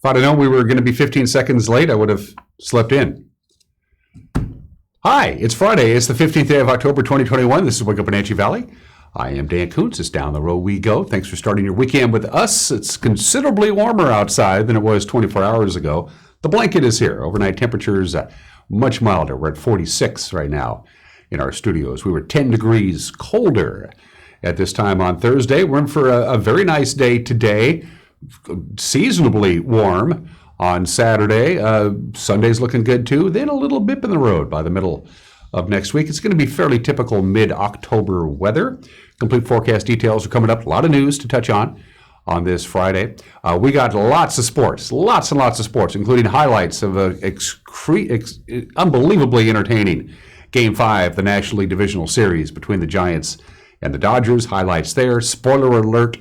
If I'd have known we were going to be 15 seconds late, I would have slept in. Hi, it's Friday. It's the 15th day of October, 2021. This is Wake Up Wenatchee Valley. I am Dan Kuntz. It's Down the Road We Go. Thanks for starting your weekend with us. It's considerably warmer outside than it was 24 hours ago. The blanket is here. Overnight temperatures much milder. We're at 46 right now in our studios. We were 10 degrees colder at this time on Thursday. We're in for a very nice day today. Seasonably warm on Saturday. Sunday's looking good too. Then a little bip in the road by the middle of next week. It's going to be fairly typical mid-October weather. Complete forecast details are coming up. A lot of news to touch on this Friday. We got lots of sports, lots and lots of sports, including highlights of an unbelievably entertaining Game 5, the National League Divisional Series between the Giants and the Dodgers. Highlights there. Spoiler alert.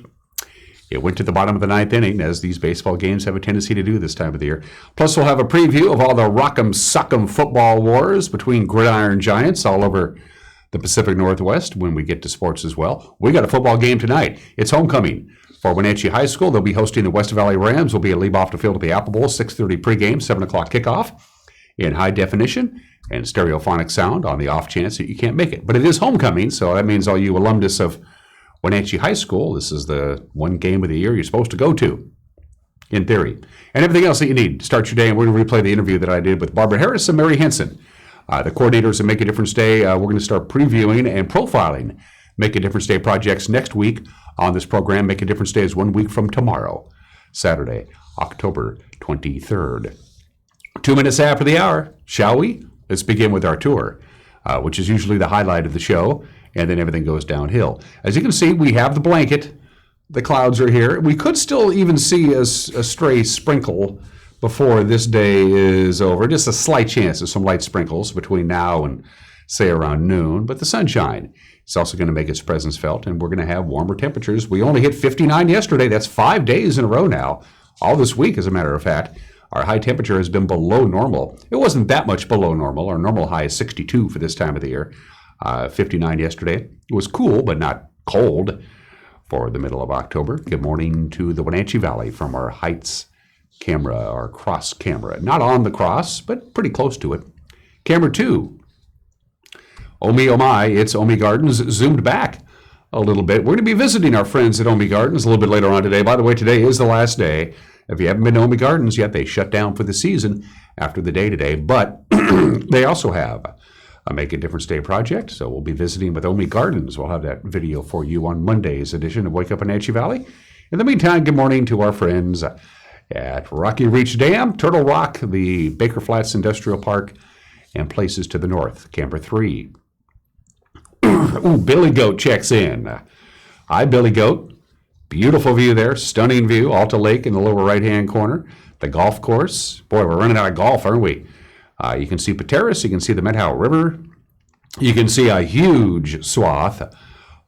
It went to the bottom of the ninth inning, as these baseball games have a tendency to do this time of the year. Plus, we'll have a preview of all the rock'em sock'em football wars between gridiron giants all over the Pacific Northwest when we get to sports as well. We got a football game tonight. It's homecoming for Wenatchee High School. They'll be hosting the West Valley Rams. Will be a leave off the field at the Apple Bowl, 6:30 pregame, 7 o'clock kickoff in high definition and stereophonic sound on the off chance that you can't make it. But it is homecoming, so that means all you alumnus of Wenatchee High School, this is the one game of the year you're supposed to go to, in theory. And everything else that you need to start your day. And we're going to replay the interview that I did with Barbara Harris and Mary Henson, the coordinators of Make a Difference Day. We're going to start previewing and profiling Make a Difference Day projects next week on this program. Make a Difference Day is 1 week from tomorrow, Saturday, October 23rd. 2 minutes after the hour, shall we? Let's begin with our tour, which is usually the highlight of the show. And then everything goes downhill. As you can see, we have the blanket. The clouds are here. We could still even see a stray sprinkle before this day is over. Just a slight chance of some light sprinkles between now and, say, around noon. But the sunshine is also going to make its presence felt, and we're going to have warmer temperatures. We only hit 59 yesterday. That's 5 days in a row now. All this week, as a matter of fact, our high temperature has been below normal. It wasn't that much below normal. Our normal high is 62 for this time of the year. 59 yesterday. It was cool, but not cold for the middle of October. Good morning to the Wenatchee Valley from our Heights camera, our cross camera. Not on the cross, but pretty close to it. Camera 2. Oh me, oh my, it's Omi Gardens zoomed back a little bit. We're going to be visiting our friends at Omi Gardens a little bit later on today. By the way, today is the last day. If you haven't been to Omi Gardens yet, they shut down for the season after the day today, but they also have a Make a Difference Day project, so we'll be visiting with Omi Gardens. We'll have that video for you on Monday's edition of Wake Up Wenatchee Valley. In the meantime, good morning to our friends at Rocky Reach Dam, Turtle Rock, the Baker Flats Industrial Park, and places to the north. Camper 3. Ooh, Billy Goat checks in. Hi, Billy Goat. Beautiful view there, stunning view. Alta Lake in the lower right-hand corner. The golf course. Boy, we're running out of golf, aren't we? You can see Pateros, you can see the Methow River, you can see a huge swath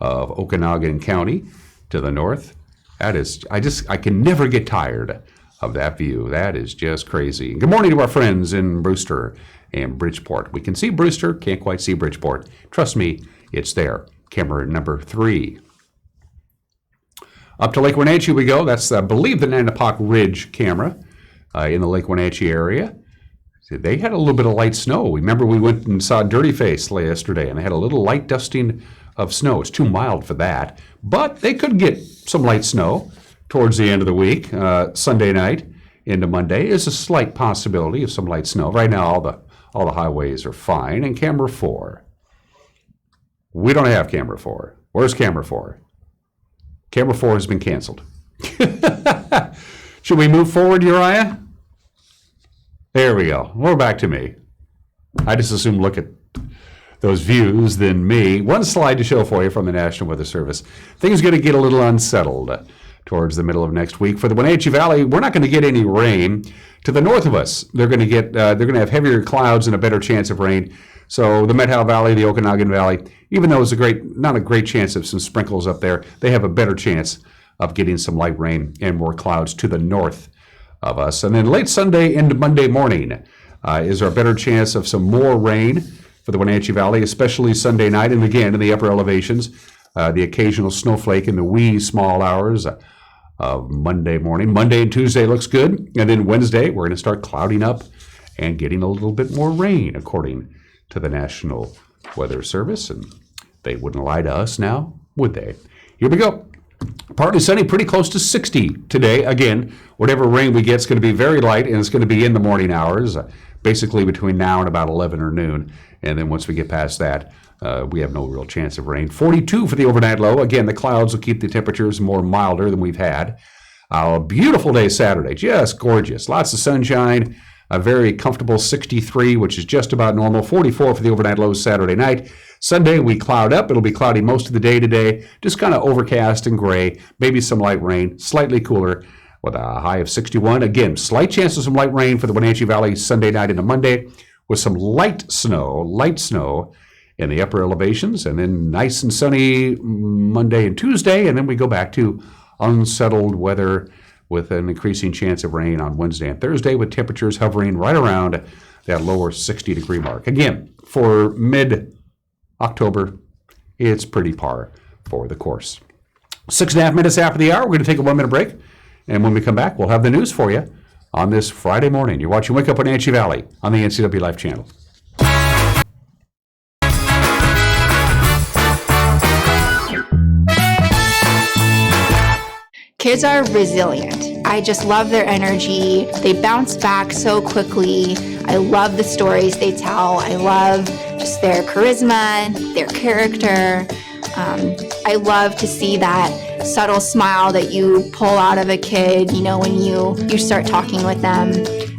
of Okanagan County to the north. That is, I can never get tired of that view. That is just crazy. Good morning to our friends in Brewster and Bridgeport. We can see Brewster, can't quite see Bridgeport. Trust me, it's there. Camera number 3. Up to Lake Wenatchee we go. That's, I believe, the Nanapoc Ridge camera in the Lake Wenatchee area. They had a little bit of light snow. Remember, we went and saw Dirty Face yesterday, and they had a little light dusting of snow. It's too mild for that, but they could get some light snow towards the end of the week. Sunday night into Monday is a slight possibility of some light snow. Right now, all the highways are fine. And camera 4. We don't have camera 4. Where's camera 4? Camera 4 has been canceled. Should we move forward, Uriah? There we go. We're back to me. I just assume look at those views than me. One slide to show for you from the National Weather Service. Things are going to get a little unsettled towards the middle of next week. For the Wenatchee Valley, we're not going to get any rain. To the north of us, they're going to have heavier clouds and a better chance of rain. So the Methow Valley, the Okanagan Valley, even though it's not a great chance of some sprinkles up there, they have a better chance of getting some light rain and more clouds to the north of us. And then late Sunday into Monday morning is our better chance of some more rain for the Wenatchee Valley, especially Sunday night. And again, in the upper elevations, the occasional snowflake in the wee small hours of Monday morning. Monday and Tuesday looks good. And then Wednesday, we're going to start clouding up and getting a little bit more rain, according to the National Weather Service. And they wouldn't lie to us now, would they? Here we go. Partly sunny, pretty close to 60 today. Again, whatever rain we get is going to be very light, and it's going to be in the morning hours, basically between now and about 11 or noon. And then once we get past that, we have no real chance of rain. 42 for the overnight low. Again, the clouds will keep the temperatures more milder than we've had. A beautiful day Saturday, just gorgeous. Lots of sunshine, a very comfortable 63, which is just about normal. 44 for the overnight low Saturday night. Sunday, we cloud up. It'll be cloudy most of the day today, just kind of overcast and gray, maybe some light rain, slightly cooler with a high of 61. Again, slight chance of some light rain for the Wenatchee Valley Sunday night into Monday with some light snow in the upper elevations, and then nice and sunny Monday and Tuesday, and then we go back to unsettled weather with an increasing chance of rain on Wednesday and Thursday, with temperatures hovering right around that lower 60-degree mark. Again, for mid-October, it's pretty par for the course. 6.5 minutes after the hour, we're going to take a 1-minute break, and when we come back, we'll have the news for you on this Friday morning. You're watching Wake Up Wenatchee Valley on the NCW Life Channel. Kids are resilient. I just love their energy. They bounce back so quickly. I love the stories they tell. I love just their charisma, their character. I love to see that subtle smile that you pull out of a kid, when you start talking with them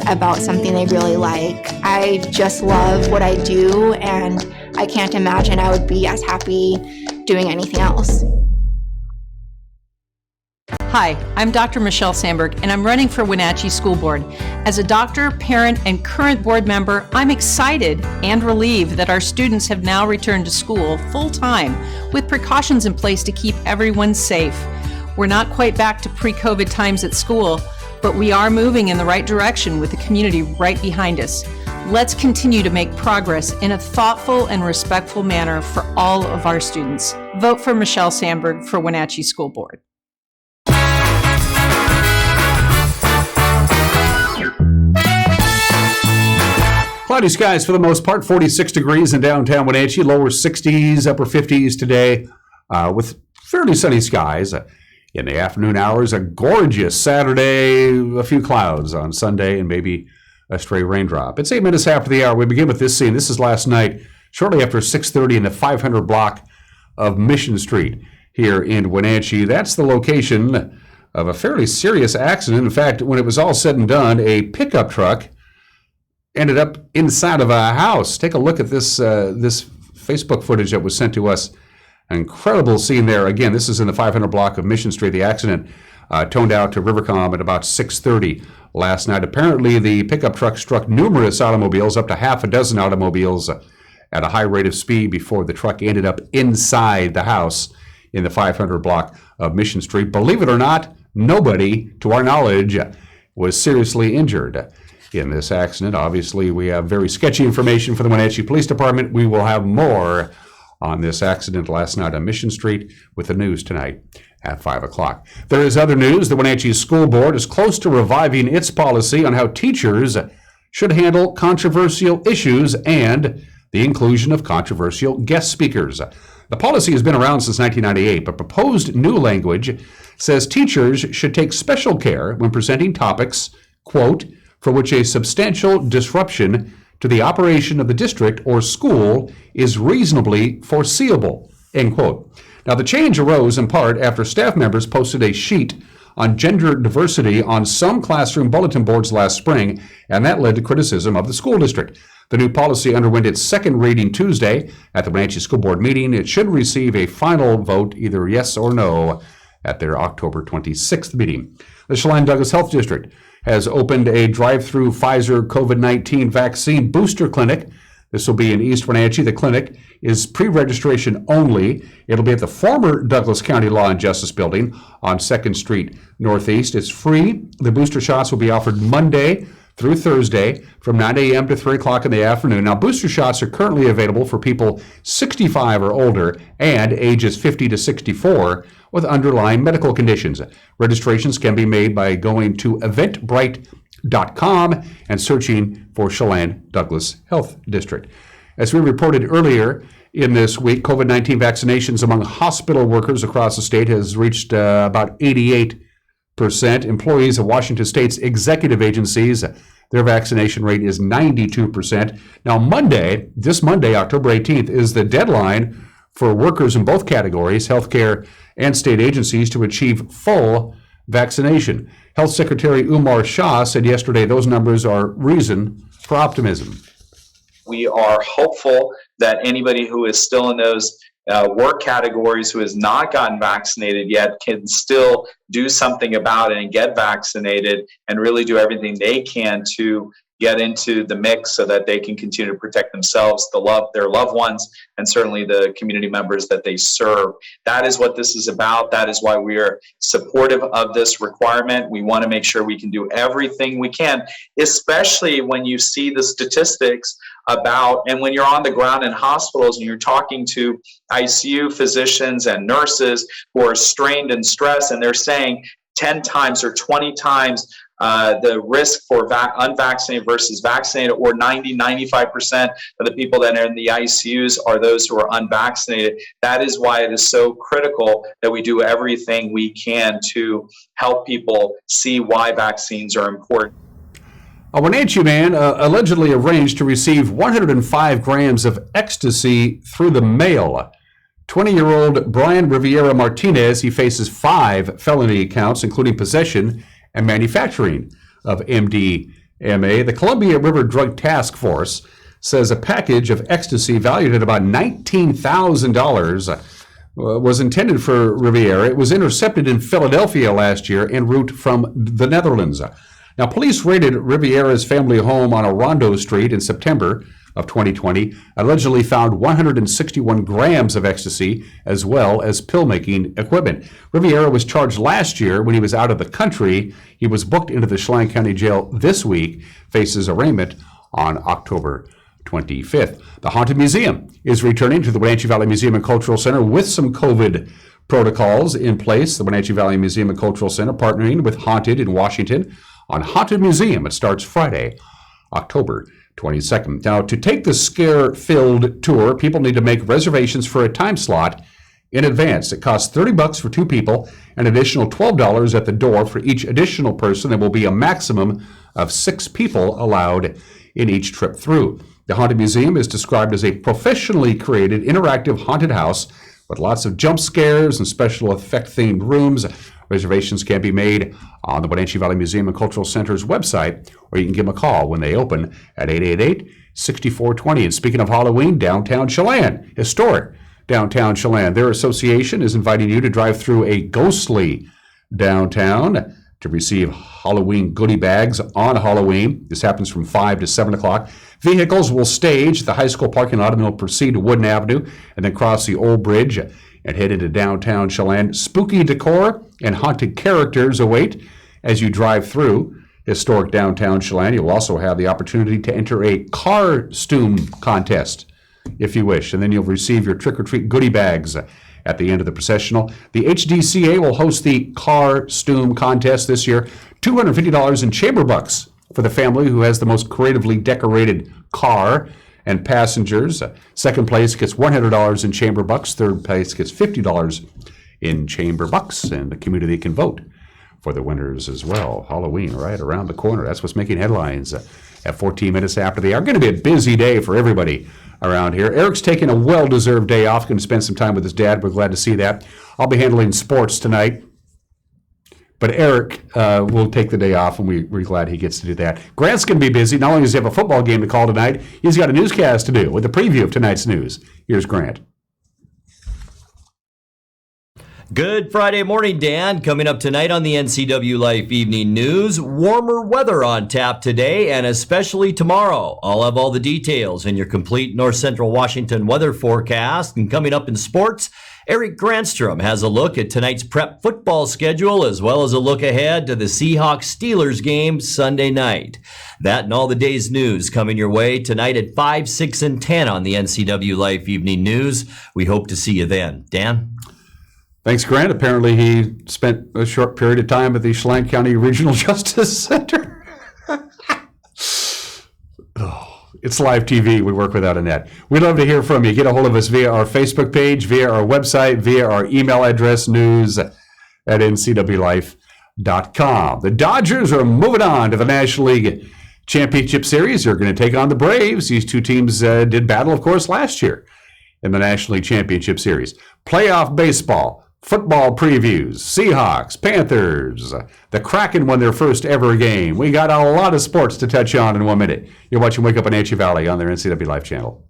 about something they really like. I just love what I do, and I can't imagine I would be as happy doing anything else. Hi, I'm Dr. Michele SANDBERG, and I'm running for Wenatchee School Board. As a doctor, parent, and current board member, I'm excited and relieved that our students have now returned to school full-time with precautions in place to keep everyone safe. We're not quite back to pre-COVID times at school, but we are moving in the right direction with the community right behind us. Let's continue to make progress in a thoughtful and respectful manner for all of our students. Vote for Michele SANDBERG for Wenatchee School Board. Cloudy skies for the most part, 46 degrees in downtown Wenatchee, lower 60s, upper 50s today, with fairly sunny skies. In the afternoon hours, a gorgeous Saturday, a few clouds on Sunday, and maybe a stray raindrop. It's 8 minutes after the hour. We begin with this scene. This is last night, shortly after 6:30 in the 500 block of Mission Street here in Wenatchee. That's the location of a fairly serious accident. In fact, when it was all said and done, a pickup truck ended up inside of a house. Take a look at this Facebook footage that was sent to us. An incredible scene there. Again, this is in the 500 block of Mission Street. The accident toned out to Rivercom at about 6:30 last night. Apparently, the pickup truck struck numerous automobiles, up to half a dozen automobiles at a high rate of speed before the truck ended up inside the house in the 500 block of Mission Street. Believe it or not, nobody, to our knowledge, was seriously injured in this accident. Obviously, we have very sketchy information for the Wenatchee Police Department. We will have more on this accident last night on Mission Street with the news tonight at 5 o'clock. There is other news. The Wenatchee School Board is close to reviving its policy on how teachers should handle controversial issues and the inclusion of controversial guest speakers. The policy has been around since 1998, but proposed new language says teachers should take special care when presenting topics, quote, for which a substantial disruption to the operation of the district or school is reasonably foreseeable, end quote. Now, the change arose in part after staff members posted a sheet on gender diversity on some classroom bulletin boards last spring, and that led to criticism of the school district. The new policy underwent its second reading Tuesday at the Wenatchee School Board meeting. It should receive a final vote, either yes or no, at their October 26th meeting. The Chelan Douglas Health District has opened a drive-through Pfizer COVID-19 vaccine booster clinic. This will be in East Wenatchee. The clinic is pre-registration only. It'll be at the former Douglas County Law and Justice Building on 2nd Street Northeast. It's free. The booster shots will be offered Monday through Thursday from 9 a.m. to 3 o'clock in the afternoon. Now, booster shots are currently available for people 65 or older and ages 50 to 64 with underlying medical conditions. Registrations can be made by going to eventbrite.com and searching for Chelan Douglas Health District. As we reported earlier in this week, COVID-19 vaccinations among hospital workers across the state has reached about 88%. Employees of Washington State's executive agencies, their vaccination rate is 92%. Now, this Monday, October 18th, is the deadline for workers in both categories, healthcare and state agencies, to achieve full vaccination. Health Secretary Umar Shah said yesterday those numbers are reason for optimism. We are hopeful that anybody who is still in those work categories who has not gotten vaccinated yet can still do something about it and get vaccinated and really do everything they can to get into the mix so that they can continue to protect themselves, their loved ones, and certainly the community members that they serve. That is what this is about. That is why we are supportive of this requirement. We want to make sure we can do everything we can, especially when you see the statistics about, and when you're on the ground in hospitals and you're talking to ICU physicians and nurses who are strained and stressed, and they're saying 10 times or 20 times the risk for unvaccinated versus vaccinated, or 95% of the people that are in the ICUs are those who are unvaccinated. That is why it is so critical that we do everything we can to help people see why vaccines are important. A Wenatchee man allegedly arranged to receive 105 grams of ecstasy through the mail. 20-year-old Brian Riviera Martinez, he faces 5 felony counts, including possession and manufacturing of MDMA. The Columbia River Drug Task Force says a package of ecstasy valued at about $19,000 was intended for Riviera. It was intercepted in Philadelphia last year en route from the Netherlands. Now, police raided Riviera's family home on Orondo Street in September of 2020, allegedly found 161 grams of ecstasy as well as pill-making equipment. Riviera was charged last year when he was out of the country. He was booked into the Chelan County Jail this week, faces arraignment on October 25th. The Haunted Museum is returning to the Wenatchee Valley Museum and Cultural Center with some COVID protocols in place. The Wenatchee Valley Museum and Cultural Center partnering with Haunted in Washington on Haunted Museum. It starts Friday, October 22nd. Now, to take the scare-filled tour, people need to make reservations for a time slot in advance. It costs $30 for 2 people, an additional $12 at the door for each additional person. There will be a maximum of 6 people allowed in each trip through. The Haunted Museum is described as a professionally created interactive haunted house with lots of jump scares and special effect-themed rooms. Reservations can be made on the Wenatchee Valley Museum and Cultural Center's website, or you can give them a call when they open at 888-6420. And speaking of Halloween, downtown Chelan, historic downtown Chelan, their association is inviting you to drive through a ghostly downtown to receive Halloween goodie bags on Halloween. This happens from 5 to 7 o'clock. Vehicles will stage at the high school parking lot, and they'll proceed to Wooden Avenue and then cross the Old Bridge and head into downtown Chelan. Spooky decor and haunted characters await as you drive through historic downtown Chelan. You'll also have the opportunity to enter a car-stoom contest if you wish, and then you'll receive your trick-or-treat goodie bags at the end of the processional. The HDCA will host the car-stoom contest this year. $250 in chamber bucks for the family who has the most creatively decorated car and passengers. Second place gets $100 in chamber bucks. Third place gets $50 in chamber bucks, and the community can vote for the winners as well. Halloween right around the corner. That's what's making headlines at 14 minutes after the hour. Going to be a busy day for everybody around here. Eric's taking a well-deserved day off. Going to spend some time with his dad. We're glad to see that. I'll be handling sports tonight. But Eric will take the day off, and we're glad he gets to do that. Grant's going to be busy. Not only does he have a football game to call tonight, he's got a newscast to do with a preview of tonight's news. Here's Grant. Good Friday morning, Dan. Coming up tonight on the NCW Life Evening News, warmer weather on tap today and especially tomorrow. I'll have all the details in your complete North Central Washington weather forecast. And coming up in sports, Eric Granstrom has a look at tonight's prep football schedule as well as a look ahead to the Seahawks-Steelers game Sunday night. That and all the day's news coming your way tonight at 5, 6, and 10 on the NCW Life Evening News. We hope to see you then. Dan? Thanks, Grant. Apparently he spent a short period of time at the Chelan County Regional Justice Center. It's live TV. We work without a net. We'd love to hear from you. Get a hold of us via our Facebook page, via our website, via our email address, news@ncwlife.com. The Dodgers are moving on to the National League Championship Series. They're going to take on the Braves. These two teams did battle, of course, last year in the National League Championship Series. Playoff baseball. Football previews, Seahawks, Panthers, the Kraken won their first ever game. We got a lot of sports to touch on in 1 minute. You're watching Wake Up in Wenatchee Valley on their NCW Life channel.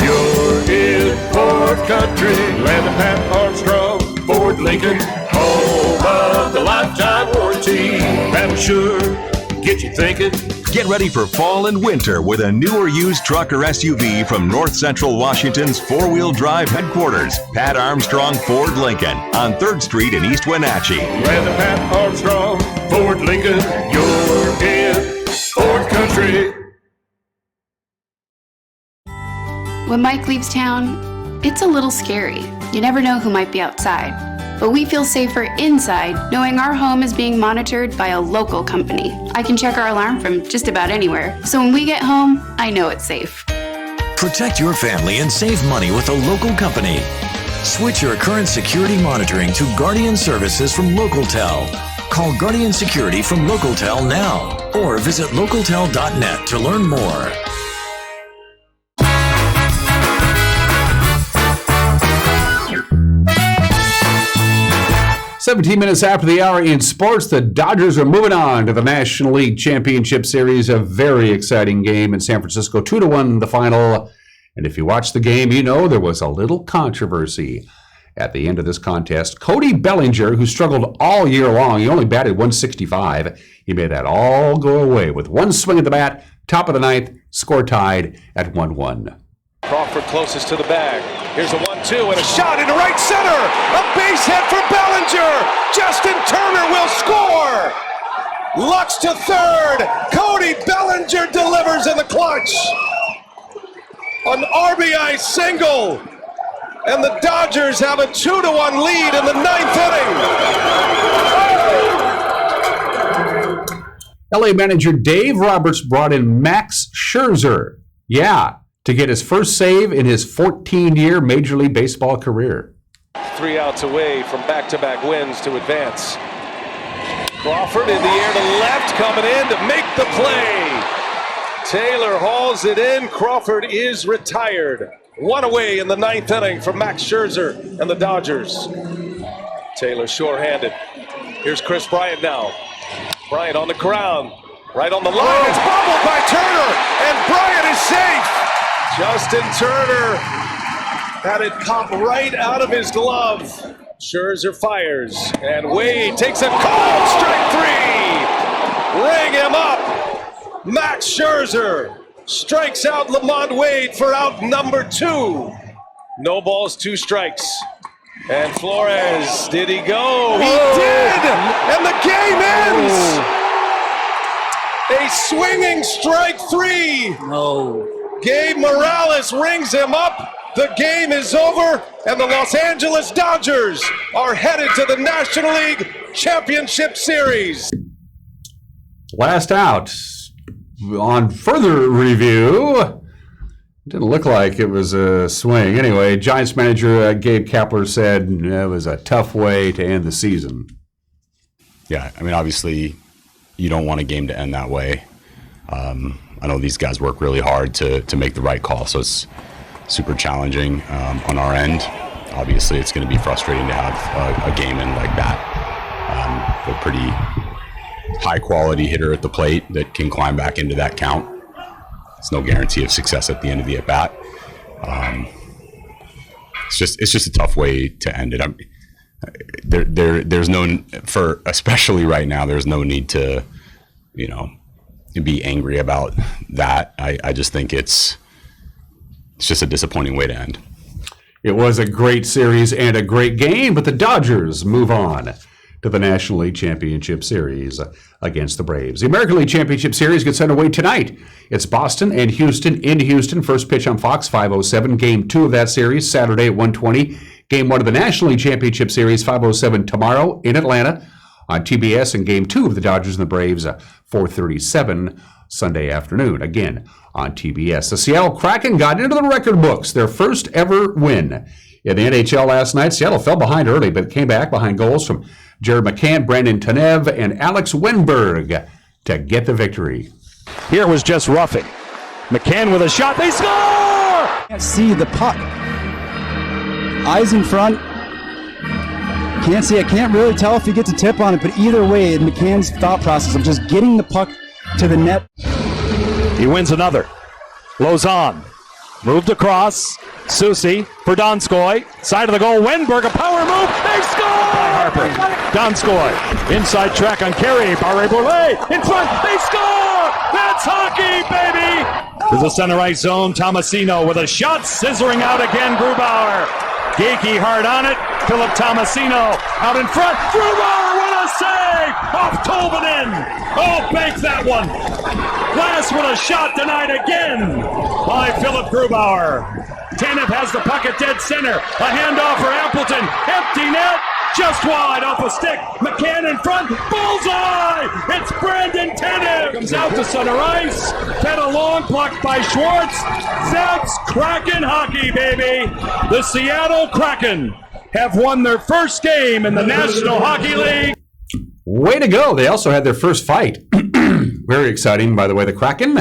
You're in Ford Country, land of Pat Armstrong, Ford Lincoln, home of the lifetime warranty. That'll sure get you thinking. Get ready for fall and winter with a new or used truck or SUV from North Central Washington's four-wheel drive headquarters, Pat Armstrong Ford Lincoln on 3rd Street in East Wenatchee. Land of Pat Armstrong, Ford Lincoln, you're in Ford Country. When Mike leaves town, it's a little scary. You never know who might be outside. But we feel safer inside knowing our home is being monitored by a local company. I can check our alarm from just about anywhere, so when we get home, I know it's safe. Protect your family and save money with a local company. Switch your current security monitoring to Guardian Services from LocalTel. Call Guardian Security from LocalTel now or visit localtel.net to learn more. 17 minutes after the hour in sports, the Dodgers are moving on to the National League Championship Series. A very exciting game in San Francisco, 2-1 the final. And if you watched the game, you know there was a little controversy at the end of this contest. Cody Bellinger, who struggled all year long, he only batted 165. He made that all go away with one swing at the bat, top of the ninth, score tied at 1-1. Crawford closest to the bag. Here's a 1-2 and a shot into right center. A base hit for Bellinger. Justin Turner will score. Lux to third. Cody Bellinger delivers in the clutch. An RBI single. And the Dodgers have a 2-1 lead in the ninth inning. LA manager Dave Roberts brought in Max Scherzer. Yeah, to get his first save in his 14-year Major League Baseball career. 3 outs away from back-to-back wins to advance. Crawford in the air to left, coming in to make the play. Taylor hauls it in. Crawford is retired. One away in the ninth inning from Max Scherzer and the Dodgers. Taylor sure-handed. Here's Chris Bryant now. Bryant on the ground. Right on the line. It's bobbled by Turner, and Bryant is safe. Justin Turner had it pop right out of his glove. Scherzer fires, and Wade takes a cold strike 3. Ring him up. Max Scherzer strikes out Lamont Wade for out number 2. No balls, 2 strikes. And Flores, did he go? He did! And the game ends! A swinging strike 3. No. Gabe Morales rings him up. The game is over, and the Los Angeles Dodgers are headed to the National League Championship Series. Last out. On further review, didn't look like it was a swing. Anyway, Giants manager Gabe Kapler said it was a tough way to end the season. Yeah, I mean, obviously, you don't want a game to end that way. I know these guys work really hard to make the right call, so it's super challenging on our end. Obviously, it's going to be frustrating to have a game end like that. A pretty high-quality hitter at the plate that can climb back into that count. It's no guarantee of success at the end of the at-bat. It's just a tough way to end it. There's no, for especially right now, there's no need to be angry about that. I just think it's just a disappointing way to end. It was a great series and a great game, but the Dodgers move on to the National League Championship Series against the Braves. The American League Championship Series gets underway tonight. It's Boston and Houston in Houston. First pitch on Fox, 5:07. Game 2 of that series, Saturday at 1:20. Game 1 of the National League Championship Series, 5:07 tomorrow in Atlanta on TBS. And Game 2 of the Dodgers and the Braves, 4:37 Sunday afternoon, again on TBS. The Seattle Kraken got into the record books, their first ever win in the NHL last night. Seattle fell behind early, but came back behind goals from Jared McCann, Brandon Tanev, and Alex Wenberg to get the victory. Here was just roughing. McCann with a shot. They score! Can't see the puck. Eyes in front. Can't see it. Can't really tell if he gets a tip on it, but either way, McCann's thought process of just getting the puck to the net. He wins another. Lozon moved across. Susi for Donskoy. Side of the goal. Wenberg, a power move. They score! Harper. Donskoy. Inside track on Carey. Barre-Bourlet. In front. They score! That's hockey, baby! To the center ice zone. Tomasino with a shot. Scissoring out again. Grubauer. Geeky hard on it. Philip Tomasino out in front. Grubauer, what a save! Off Tolvanen. Oh, bank that one. Glass with a shot denied again by Philip Grubauer. Tanev has the puck at dead center. A handoff for Appleton. Empty net. Just wide off a stick. McCann in front. Bullseye! It's Brandon Tanev. Comes out to center ice. Fed a long blocked by Schwartz. That's Kraken hockey, baby. The Seattle Kraken have won their first game in the National Hockey League. Way to go. They also had their first fight. Very exciting, by the way. The Kraken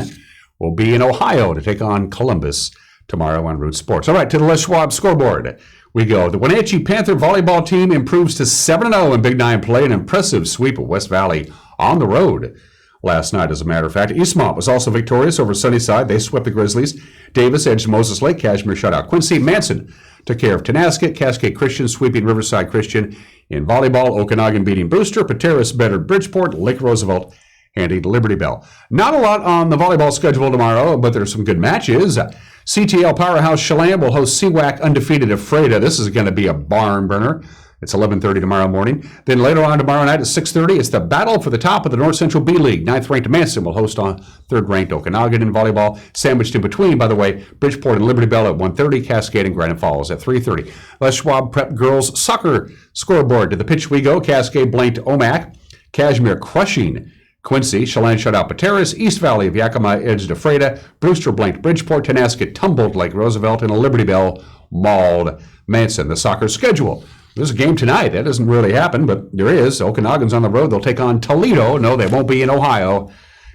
will be in Ohio to take on Columbus tomorrow on Root Sports. All right, to the Les Schwab scoreboard we go. The Wenatchee Panther volleyball team improves to 7-0 in Big Nine play, an impressive sweep of West Valley on the road last night, as a matter of fact. Eastmont was also victorious over Sunnyside. They swept the Grizzlies. Davis edged Moses Lake. Kashmir shut out Quincy. Manson took care of Tenasket. Cascade Christian sweeping Riverside Christian. In volleyball, Okanagan beating Brewster. Pateros bettered Bridgeport. Lake Roosevelt handing Liberty Bell. Not a lot on the volleyball schedule tomorrow, but there's some good matches. CTL powerhouse Chelan will host CWAC undefeated Ephrata. This is going to be a barn burner. It's 11:30 tomorrow morning. Then later on tomorrow night at 6:30, it's the battle for the top of the North Central B League. 9th-ranked Manson will host on 3rd-ranked Okanagan in volleyball. Sandwiched in between, by the way, Bridgeport and Liberty Bell at 1:30, Cascade and Granite Falls at 3:30. Les Schwab Prep Girls Soccer scoreboard. To the pitch we go. Cascade blanked Omak. Kashmir crushing Quincy. Chelan shut out Pateros. East Valley of Yakima edged Ephrata. Brewster blanked Bridgeport. Tenasket tumbled Lake Roosevelt. And a Liberty Bell mauled Manson. The soccer schedule. There's a game tonight. That doesn't really happen, but there is. Okanagan's on the road. They'll take on Toledo. No, they won't be in Ohio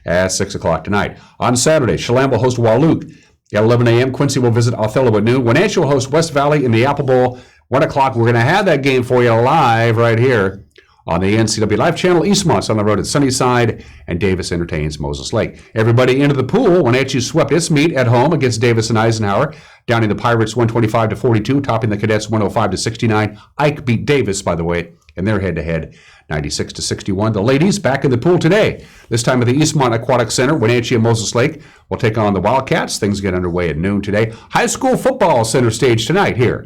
at 6 o'clock tonight. On Saturday, Chelan will host Wahluke at 11 a.m. Quincy will visit Othello at noon. Wenatchee will host West Valley in the Apple Bowl, 1 o'clock. We're going to have that game for you live right here on the NCW Live channel. Eastmont's on the road at Sunnyside, and Davis entertains Moses Lake. Everybody into the pool. Wenatchee swept its meet at home against Davis and Eisenhower, downing the Pirates 125-42, topping the Cadets 105-69. Ike beat Davis, by the way, in their head-to-head 96-61. The ladies back in the pool today. This time at the Eastmont Aquatic Center, Wenatchee and Moses Lake will take on the Wildcats. Things get underway at noon today. High school football center stage tonight here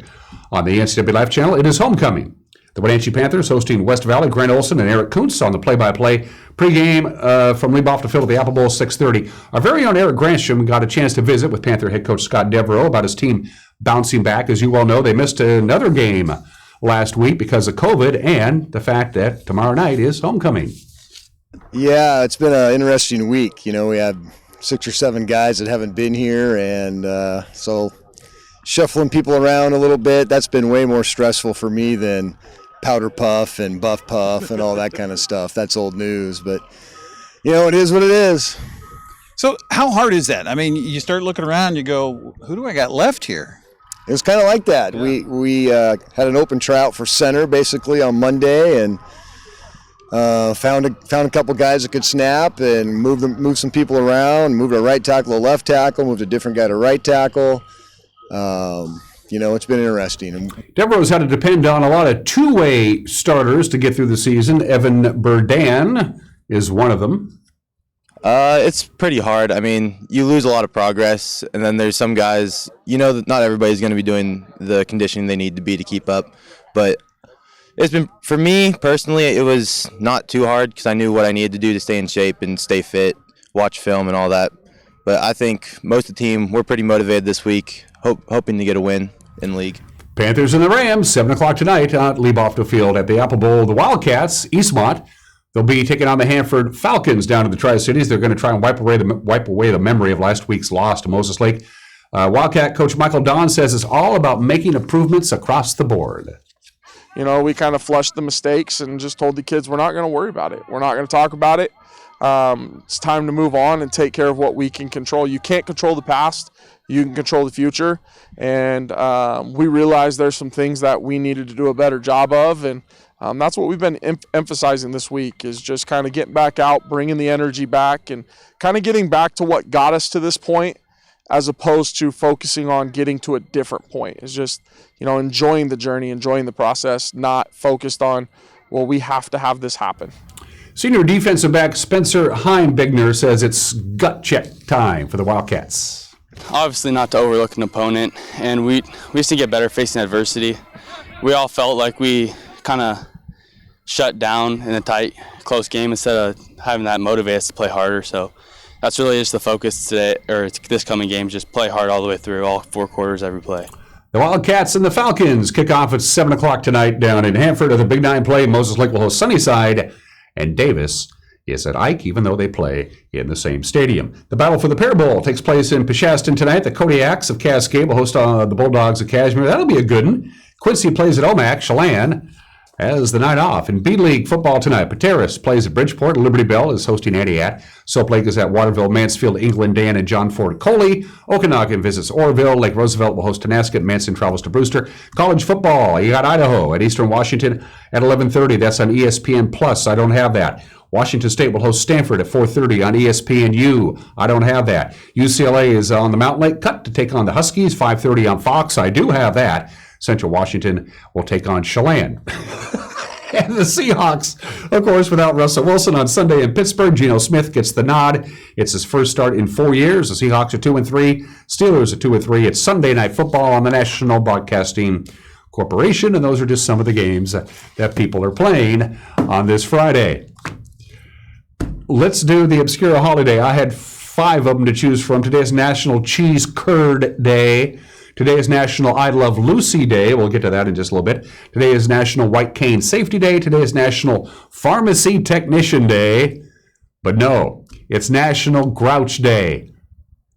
on the NCW Live channel. It is homecoming. The Wenatchee Panthers hosting West Valley. Grant Olson and Eric Kuntz on the play-by-play. Pregame from Leboff to Phil at the Apple Bowl, 6:30. Our very own Eric Granstrom got a chance to visit with Panther head coach Scott Devereaux about his team bouncing back. As you well know, they missed another game last week because of COVID and the fact that tomorrow night is homecoming. Yeah, it's been an interesting week. You know, we had 6 or 7 guys that haven't been here, and so shuffling people around a little bit, that's been way more stressful for me than powder puff and buff puff and all that kind of stuff. That's old news, but you know, it is what it is. So how hard is that? I mean, you start looking around, you go, who do I got left here? It was kind of like that. Yeah. We had an open tryout for center basically on Monday, and found a couple guys that could snap and move some people around, moved a right tackle to left tackle, moved a different guy to right tackle. You know, it's been interesting. Devereaux's had to depend on a lot of two-way starters to get through the season. Evan Burdan is one of them. It's pretty hard. I mean, you lose a lot of progress, and then there's some guys, that not everybody's going to be doing the conditioning they need to be to keep up. But it's been, for me personally, it was not too hard because I knew what I needed to do to stay in shape and stay fit, watch film and all that. But I think most of the team, we're pretty motivated this week, hoping to get a win in league. Panthers and the Rams, 7 o'clock tonight at Leibofta Field at the Apple Bowl. The Wildcats, Eastmont, they'll be taking on the Hanford Falcons down in the Tri-Cities. They're going to try and wipe away the memory of last week's loss to Moses Lake. Wildcat coach Michael Don says it's all about making improvements across the board. We kind of flushed the mistakes and just told the kids we're not going to worry about it. We're not going to talk about it. It's time to move on and take care of what we can control. You can't control the past. You can control the future. And we realized there's some things that we needed to do a better job of. And that's what we've been emphasizing this week is just kind of getting back out, bringing the energy back, and kind of getting back to what got us to this point as opposed to focusing on getting to a different point. It's just, enjoying the journey, enjoying the process, not focused on, well, we have to have this happen. Senior defensive back Spencer Heimbigner says it's gut check time for the Wildcats. Obviously not to overlook an opponent, and we used to get better facing adversity. We all felt like we kind of shut down in a tight, close game instead of having that motivate us to play harder. So that's really just the focus today, or this coming game, just play hard all the way through, all 4 quarters, every play. The Wildcats and the Falcons kick off at 7 o'clock tonight down in Hanford at the Big 9 play. Moses Lake will host Sunnyside, and Davis is at Ike, even though they play in the same stadium. The battle for the Pear Bowl takes place in Peshastin tonight. The Kodiaks of Cascade will host the Bulldogs of Kashmir. That'll be a good one. Quincy plays at Omak. Chelan has the night off. In B League football tonight, Pateris plays at Bridgeport. Liberty Bell is hosting Antioch. Soap Lake is at Waterville, Mansfield, England, Dan, and John Ford Coley. Okanagan visits Orville. Lake Roosevelt will host Tonasket. Manson travels to Brewster. College football, you got Idaho at Eastern Washington at 11:30. That's on ESPN Plus. I don't have that. Washington State will host Stanford at 4:30 on ESPNU. I don't have that. UCLA is on the Mountain Lake Cut to take on the Huskies, 5:30 on Fox. I do have that. Central Washington will take on Chelan. And the Seahawks, of course, without Russell Wilson on Sunday in Pittsburgh. Geno Smith gets the nod. It's his first start in 4 years. The Seahawks are 2-3. Steelers are 2-3. It's Sunday Night Football on the National Broadcasting Corporation, and those are just some of the games that people are playing on this Friday. Let's do the obscure holiday. I had 5 of them to choose from. Today is National Cheese Curd Day. Today is National I Love Lucy Day. We'll get to that in just a little bit. Today is National White Cane Safety Day. Today is National Pharmacy Technician Day. But no, it's National Grouch Day.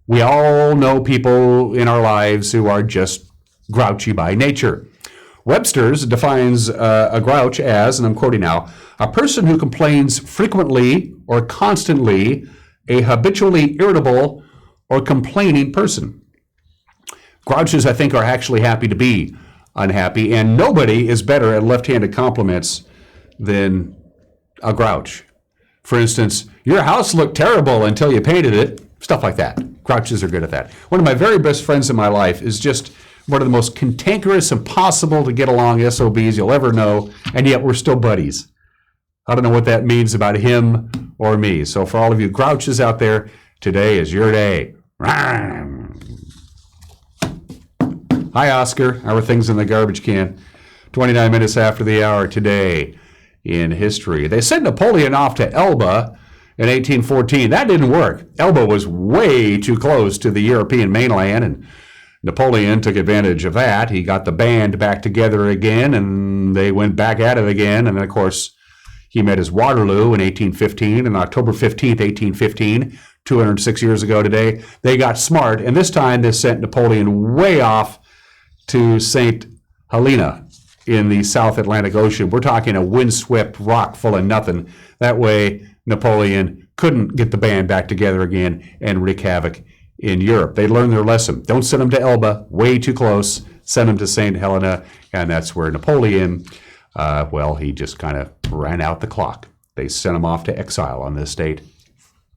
We all know people in our lives who are just grouchy by nature. Webster's defines a grouch as, and I'm quoting now, a person who complains frequently or constantly, a habitually irritable or complaining person. Grouches, I think, are actually happy to be unhappy, and nobody is better at left-handed compliments than a grouch. For instance, your house looked terrible until you painted it. Stuff like that. Grouches are good at that. One of my very best friends in my life is just one of the most cantankerous, impossible to get along SOBs you'll ever know, and yet we're still buddies. I don't know what that means about him or me. So for all of you grouches out there, today is your day. Hi, Oscar. How are things in the garbage can? 29 minutes after the hour today in history. They sent Napoleon off to Elba in 1814. That didn't work. Elba was way too close to the European mainland, and Napoleon took advantage of that. He got the band back together again, and they went back at it again. And then, of course, he met his Waterloo in 1815, and October 15th, 1815, 206 years ago today, they got smart, and this time they sent Napoleon way off to St. Helena in the South Atlantic Ocean. We're talking a windswept rock full of nothing. That way, Napoleon couldn't get the band back together again and wreak havoc in Europe. They learned their lesson. Don't send them to Elba, way too close. Send them to St. Helena, and that's where Napoleon, he just kind of ran out the clock. They sent him off to exile on this date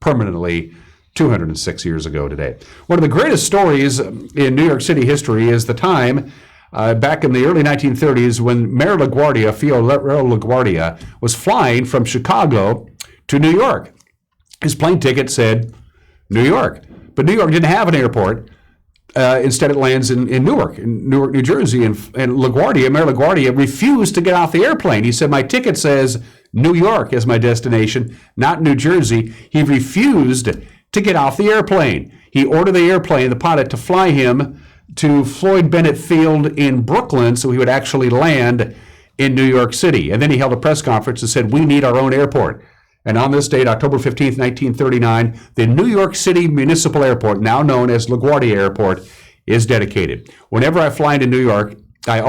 permanently 206 years ago today. One of the greatest stories in New York City history is the time back in the early 1930s when Mayor LaGuardia, Fiorello LaGuardia, was flying from Chicago to New York. His plane ticket said New York, but New York didn't have an airport. Instead, it lands in Newark, New Jersey, and LaGuardia, Mayor LaGuardia, refused to get off the airplane. He said, my ticket says New York as my destination, not New Jersey. He refused to get off the airplane. He ordered the airplane, the pilot, to fly him to Floyd Bennett Field in Brooklyn so he would actually land in New York City. And then he held a press conference and said, we need our own airport. And on this date, October 15th, 1939, the New York City Municipal Airport, now known as LaGuardia Airport, is dedicated. Whenever I fly into New York, I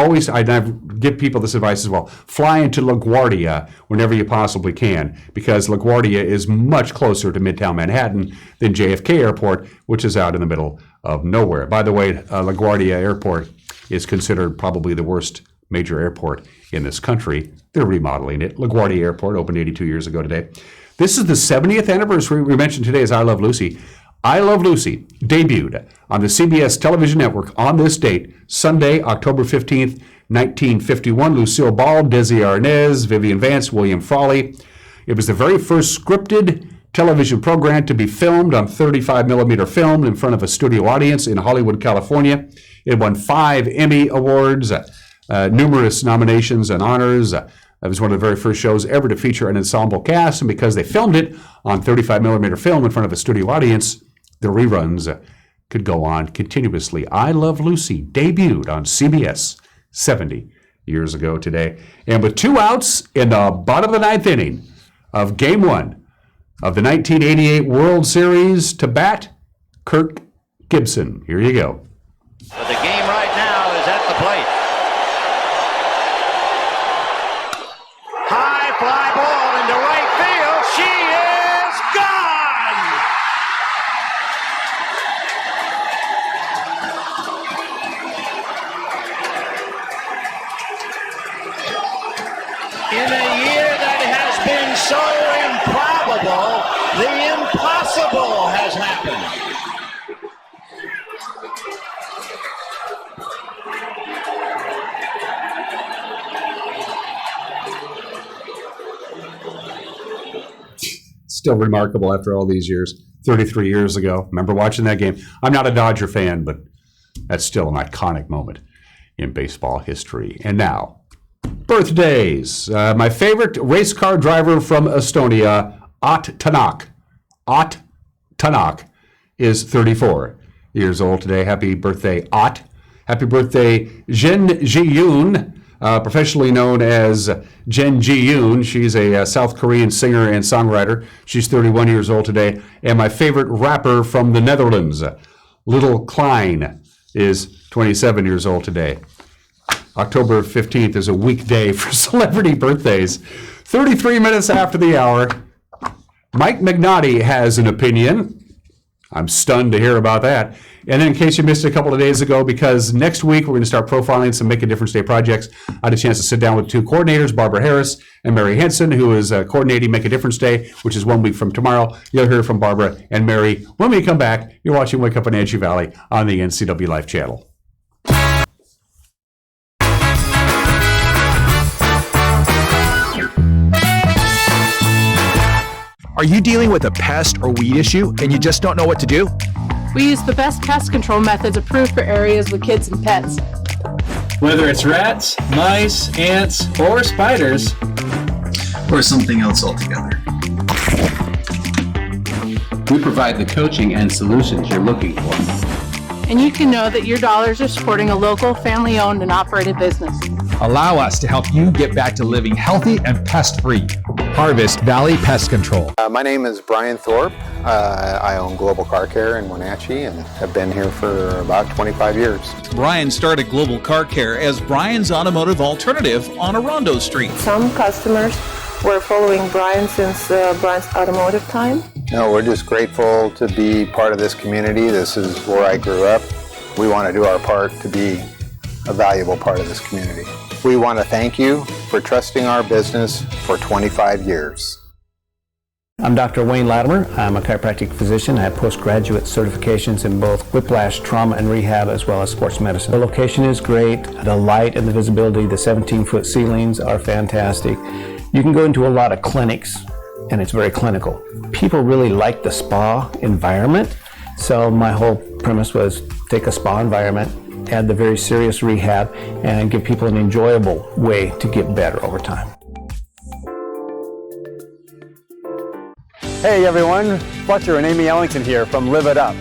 give people this advice as well. Fly into LaGuardia whenever you possibly can, because LaGuardia is much closer to Midtown Manhattan than JFK Airport, which is out in the middle of nowhere. By the way, LaGuardia Airport is considered probably the worst major airport in this country. They're remodeling it. LaGuardia Airport opened 82 years ago today. This is the 70th anniversary. We mentioned today is I Love Lucy. I Love Lucy debuted on the CBS television network on this date, Sunday, October 15th, 1951. Lucille Ball, Desi Arnaz, Vivian Vance, William Frawley. It was the very first scripted television program to be filmed on 35 millimeter film in front of a studio audience in Hollywood, California. It won 5 Emmy Awards, numerous nominations and honors. It was one of the very first shows ever to feature an ensemble cast, and because they filmed it on 35 millimeter film in front of a studio audience, the reruns could go on continuously. I Love Lucy debuted on CBS 70 years ago today. And with 2 outs in the bottom of the 9th inning of Game 1 of the 1988 World Series, to bat, Kirk Gibson. Here you go. But the game right now is at the plate. High fly ball into right field. She is gone! In a year that has been so improbable, the impossible has happened. Still remarkable after all these years. 33 years ago. Remember watching that game? I'm not a Dodger fan, but that's still an iconic moment in baseball history. And now, birthdays. My favorite race car driver from Estonia, Ott Tänak. Ott Tänak is 34 years old today. Happy birthday, Ott. Happy birthday, Jin Ji-yoon. Professionally known as Jen Ji-yoon. She's a South Korean singer and songwriter. She's 31 years old today. And my favorite rapper from the Netherlands, Little Klein, is 27 years old today. October 15th is a weekday for celebrity birthdays. 33 minutes after the hour, Mike Magnotti has an opinion. I'm stunned to hear about that. And then in case you missed it a couple of days ago, because next week we're going to start profiling some Make a Difference Day projects. I had a chance to sit down with 2 coordinators, Barbara Harris and Mary Henson, who is coordinating Make a Difference Day, which is 1 week from tomorrow. You'll hear from Barbara and Mary when we come back. You're watching Wake Up in Angie Valley on the NCW Life channel. Are you dealing with a pest or weed issue and you just don't know what to do? We use the best pest control methods approved for areas with kids and pets. Whether it's rats, mice, ants, or spiders, or something else altogether. We provide the coaching and solutions you're looking for. And you can know that your dollars are supporting a local, family-owned and operated business. Allow us to help you get back to living healthy and pest-free. Harvest Valley Pest Control. My name is Brian Thorpe. I own Global Car Care in Wenatchee and have been here for about 25 years. Brian started Global Car Care as Brian's automotive alternative on Orondo Street. Some customers were following Brian since Brian's automotive time. No, we're just grateful to be part of this community. This is where I grew up. We want to do our part to be a valuable part of this community. We want to thank you for trusting our business for 25 years. I'm Dr. Wayne Latimer. I'm a chiropractic physician. I have postgraduate certifications in both whiplash, trauma, and rehab, as well as sports medicine. The location is great. The light and the visibility, the 17-foot ceilings are fantastic. You can go into a lot of clinics and it's very clinical. People really like the spa environment, so my whole premise was take a spa environment, add the very serious rehab, and give people an enjoyable way to get better over time. Hey everyone, Fletcher and Amy Ellington here from Live It Up.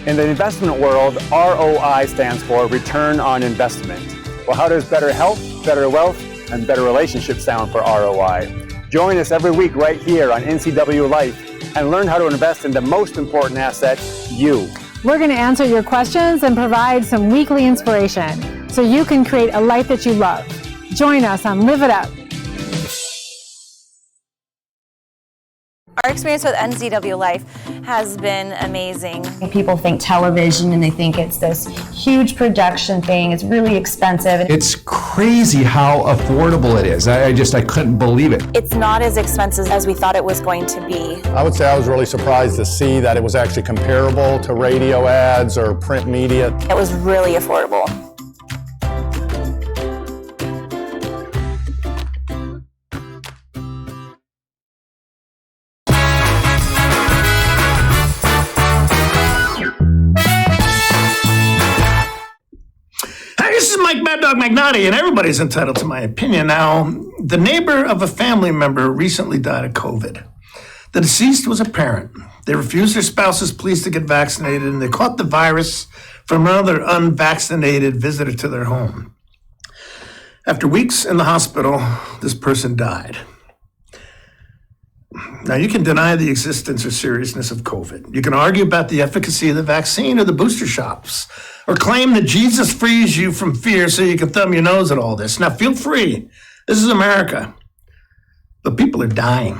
In the investment world, ROI stands for Return on Investment. Well, how does better health, better wealth, and better relationships sound for ROI? Join us every week right here on NCW Life and learn how to invest in the most important asset, you. We're going to answer your questions and provide some weekly inspiration so you can create a life that you love. Join us on Live It Up. Our experience with NCW Life has been amazing. People think television and they think it's this huge production thing. It's really expensive. It's crazy how affordable it is. I couldn't believe it. It's not as expensive as we thought it was going to be. I would say I was really surprised to see that it was actually comparable to radio ads or print media. It was really affordable. This is Mike Mad Dog Magnotti, and everybody's entitled to my opinion. Now, the neighbor of a family member recently died of COVID. The deceased was a parent. They refused their spouse's pleas to get vaccinated, and they caught the virus from another unvaccinated visitor to their home. After weeks in the hospital, this person died. Now, you can deny the existence or seriousness of COVID. You can argue about the efficacy of the vaccine or the booster shots, or claim that Jesus frees you from fear so you can thumb your nose at all this. Now, feel free. This is America. But people are dying.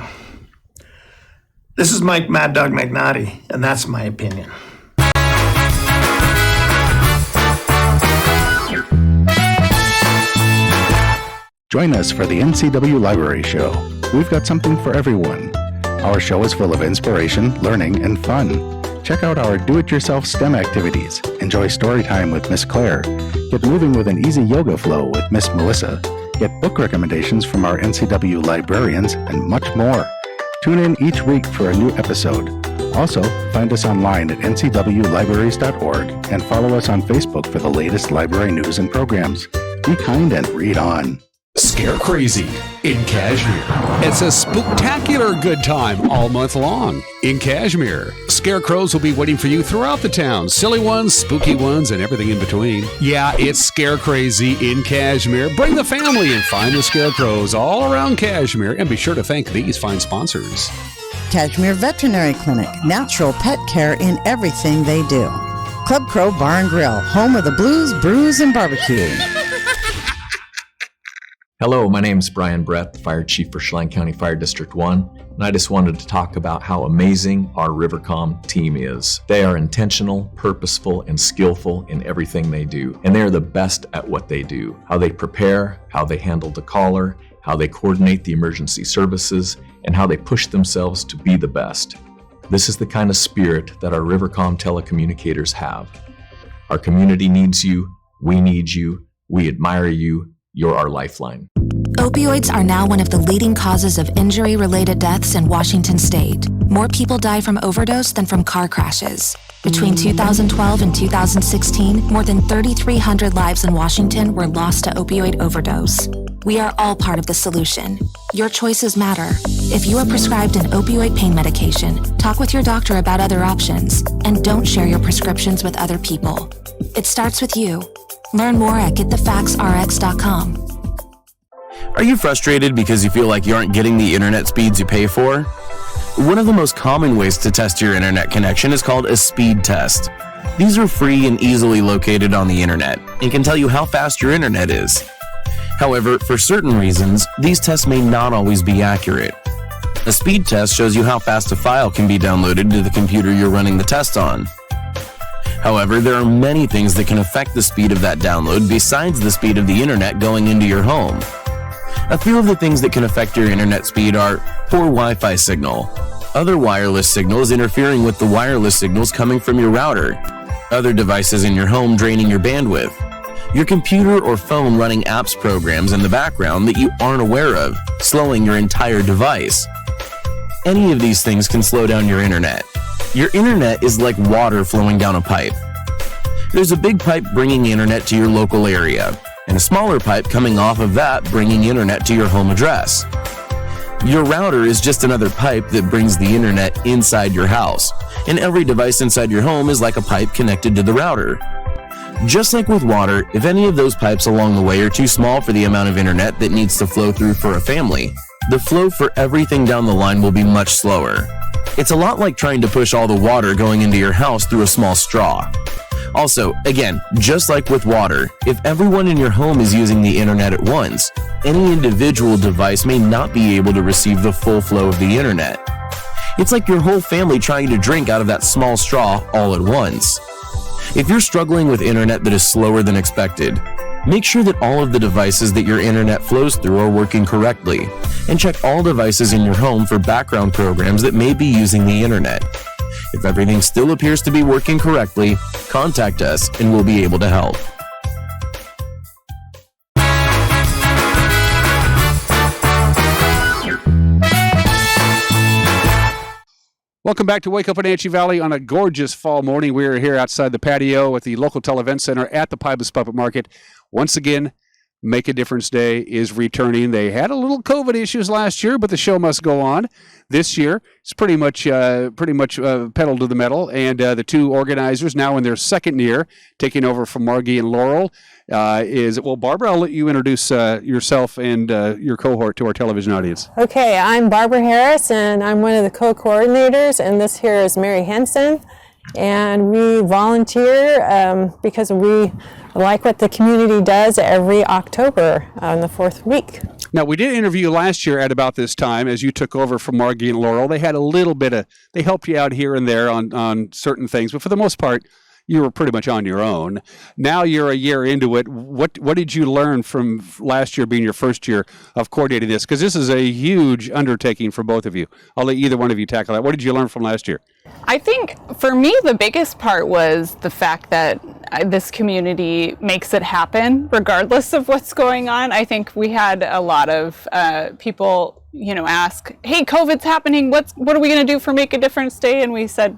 This is Mike Mad Dog Magnotti, and that's my opinion. Join us for the NCW Library Show. We've got something for everyone. Our show is full of inspiration, learning, and fun. Check out our do-it-yourself STEM activities. Enjoy story time with Miss Claire. Get moving with an easy yoga flow with Miss Melissa. Get book recommendations from our NCW librarians, and much more. Tune in each week for a new episode. Also, find us online at ncwlibraries.org and follow us on Facebook for the latest library news and programs. Be kind and read on. Scare Crazy in Kashmir. It's a spooktacular good time all month long in Kashmir. Scarecrows will be waiting for you throughout the town. Silly ones, spooky ones, and everything in between. Yeah, it's Scare Crazy in Kashmir. Bring the family and find the scarecrows all around Kashmir. And be sure to thank these fine sponsors. Kashmir Veterinary Clinic. Natural pet care in everything they do. Club Crow Bar and Grill. Home of the blues, brews, and barbecue. Hello, my name is Brian Brett, the Fire Chief for Chelan County Fire District 1, and I just wanted to talk about how amazing our Rivercom team is. They are intentional, purposeful, and skillful in everything they do, and they are the best at what they do. How they prepare, how they handle the caller, how they coordinate the emergency services, and how they push themselves to be the best. This is the kind of spirit that our Rivercom telecommunicators have. Our community needs you, we need you, we admire you, you're our lifeline. Opioids are now one of the leading causes of injury-related deaths in Washington state. More people die from overdose than from car crashes. Between 2012 and 2016, more than 3,300 lives in Washington were lost to opioid overdose. We are all part of the solution. Your choices matter. If you are prescribed an opioid pain medication, talk with your doctor about other options, and don't share your prescriptions with other people. It starts with you. Learn more at getthefaxrx.com. Are you frustrated because you feel like you aren't getting the internet speeds you pay for? One of the most common ways to test your internet connection is called a speed test. These are free and easily located on the internet and can tell you how fast your internet is. However, for certain reasons, these tests may not always be accurate. A speed test shows you how fast a file can be downloaded to the computer you're running the test on. However, there are many things that can affect the speed of that download besides the speed of the internet going into your home. A few of the things that can affect your internet speed are poor Wi-Fi signal, other wireless signals interfering with the wireless signals coming from your router, other devices in your home draining your bandwidth, your computer or phone running apps programs in the background that you aren't aware of, slowing your entire device, any of these things can slow down your internet. Your internet is like water flowing down a pipe. There's a big pipe bringing internet to your local area, and a smaller pipe coming off of that bringing internet to your home address. Your router is just another pipe that brings the internet inside your house, and every device inside your home is like a pipe connected to the router. Just like with water, if any of those pipes along the way are too small for the amount of internet that needs to flow through for a family, the flow for everything down the line will be much slower. It's a lot like trying to push all the water going into your house through a small straw. Also, again, just like with water, if everyone in your home is using the internet at once, any individual device may not be able to receive the full flow of the internet. It's like your whole family trying to drink out of that small straw all at once. If you're struggling with internet that is slower than expected, make sure that all of the devices that your internet flows through are working correctly, and check all devices in your home for background programs that may be using the internet. If everything still appears to be working correctly, contact us and we'll be able to help. Welcome back to Wake Up Wenatchee Valley on a gorgeous fall morning. We are here outside the patio at the local Televent Center at the Pybus Puppet Market. Once again, Make a Difference Day is returning. They had a little COVID issues last year, but the show must go on. This year, it's pretty much pedal to the metal, and the two organizers, now in their second year, taking over from Margie and Laurel, Barbara, I'll let you introduce yourself and your cohort to our television audience. Okay, I'm Barbara Harris, and I'm one of the co-coordinators, and this here is Mary Henson. And we volunteer because we like what the community does every October on the fourth week. Now, we did interview you last year at about this time as you took over from Margie and Laurel. They had a little bit they helped you out here and there on certain things, but for the most part, you were pretty much on your own. Now you're a year into it. What did you learn from last year being your first year of coordinating this? Because this is a huge undertaking for both of you. I'll let either one of you tackle that. What did you learn from last year? I think for me, the biggest part was the fact that this community makes it happen regardless of what's going on. I think we had a lot of people, ask, hey, COVID's happening. What are we going to do for Make a Difference Day? And we said,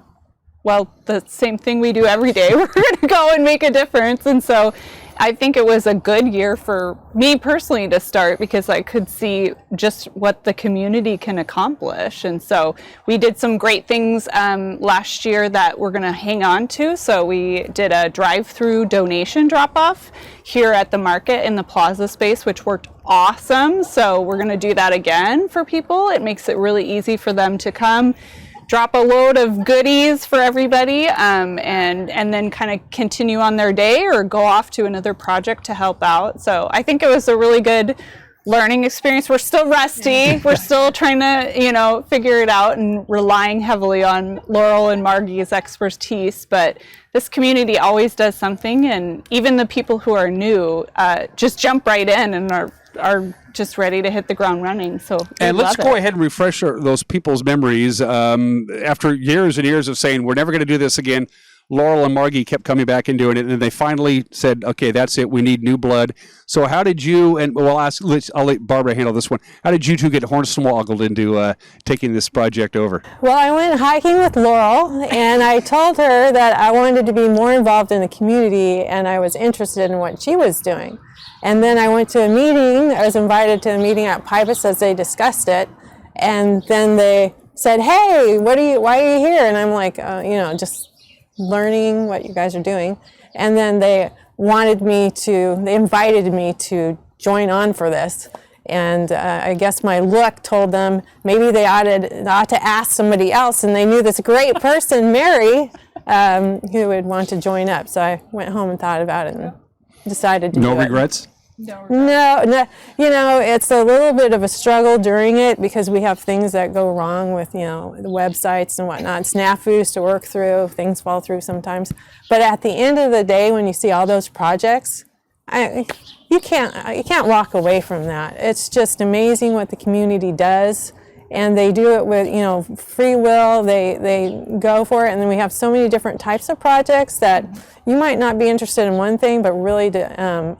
well, the same thing we do every day. We're going to go and make a difference. And so I think it was a good year for me personally to start because I could see just what the community can accomplish. And so we did some great things last year that we're going to hang on to. So we did a drive-through donation drop-off here at the market in the plaza space, which worked awesome. So we're going to do that again for people. It makes it really easy for them to come, drop a load of goodies for everybody, and then kind of continue on their day or go off to another project to help out. So I think it was a really good learning experience. We're still rusty. We're still trying to, figure it out and relying heavily on Laurel and Margie's expertise. But this community always does something, and even the people who are new just jump right in and are just ready to hit the ground running. So and let's go ahead and refresh those people's memories. After years and years of saying we're never going to do this again, Laurel and Margie kept coming back and doing it, and they finally said, okay, that's it, we need new blood. So how did you, and I'll let Barbara handle this one, how did you two get hornswoggled into taking this project over? Well, I went hiking with Laurel, and I told her that I wanted to be more involved in the community, and I was interested in what she was doing. And then I went to a meeting. I was invited to a meeting at Pybus as they discussed it. And then they said, hey, why are you here? And I'm like, just learning what you guys are doing. And then they invited me to join on for this. And I guess my look told them maybe they ought to ask somebody else. And they knew this great person, Mary, who would want to join up. So I went home and thought about it and decided to do it. No regrets? No, it's a little bit of a struggle during it because we have things that go wrong with, the websites and whatnot, snafus to work through, things fall through sometimes. But at the end of the day, when you see all those projects, you can't walk away from that. It's just amazing what the community does. And they do it with, free will. They go for it. And then we have so many different types of projects that you might not be interested in one thing, but really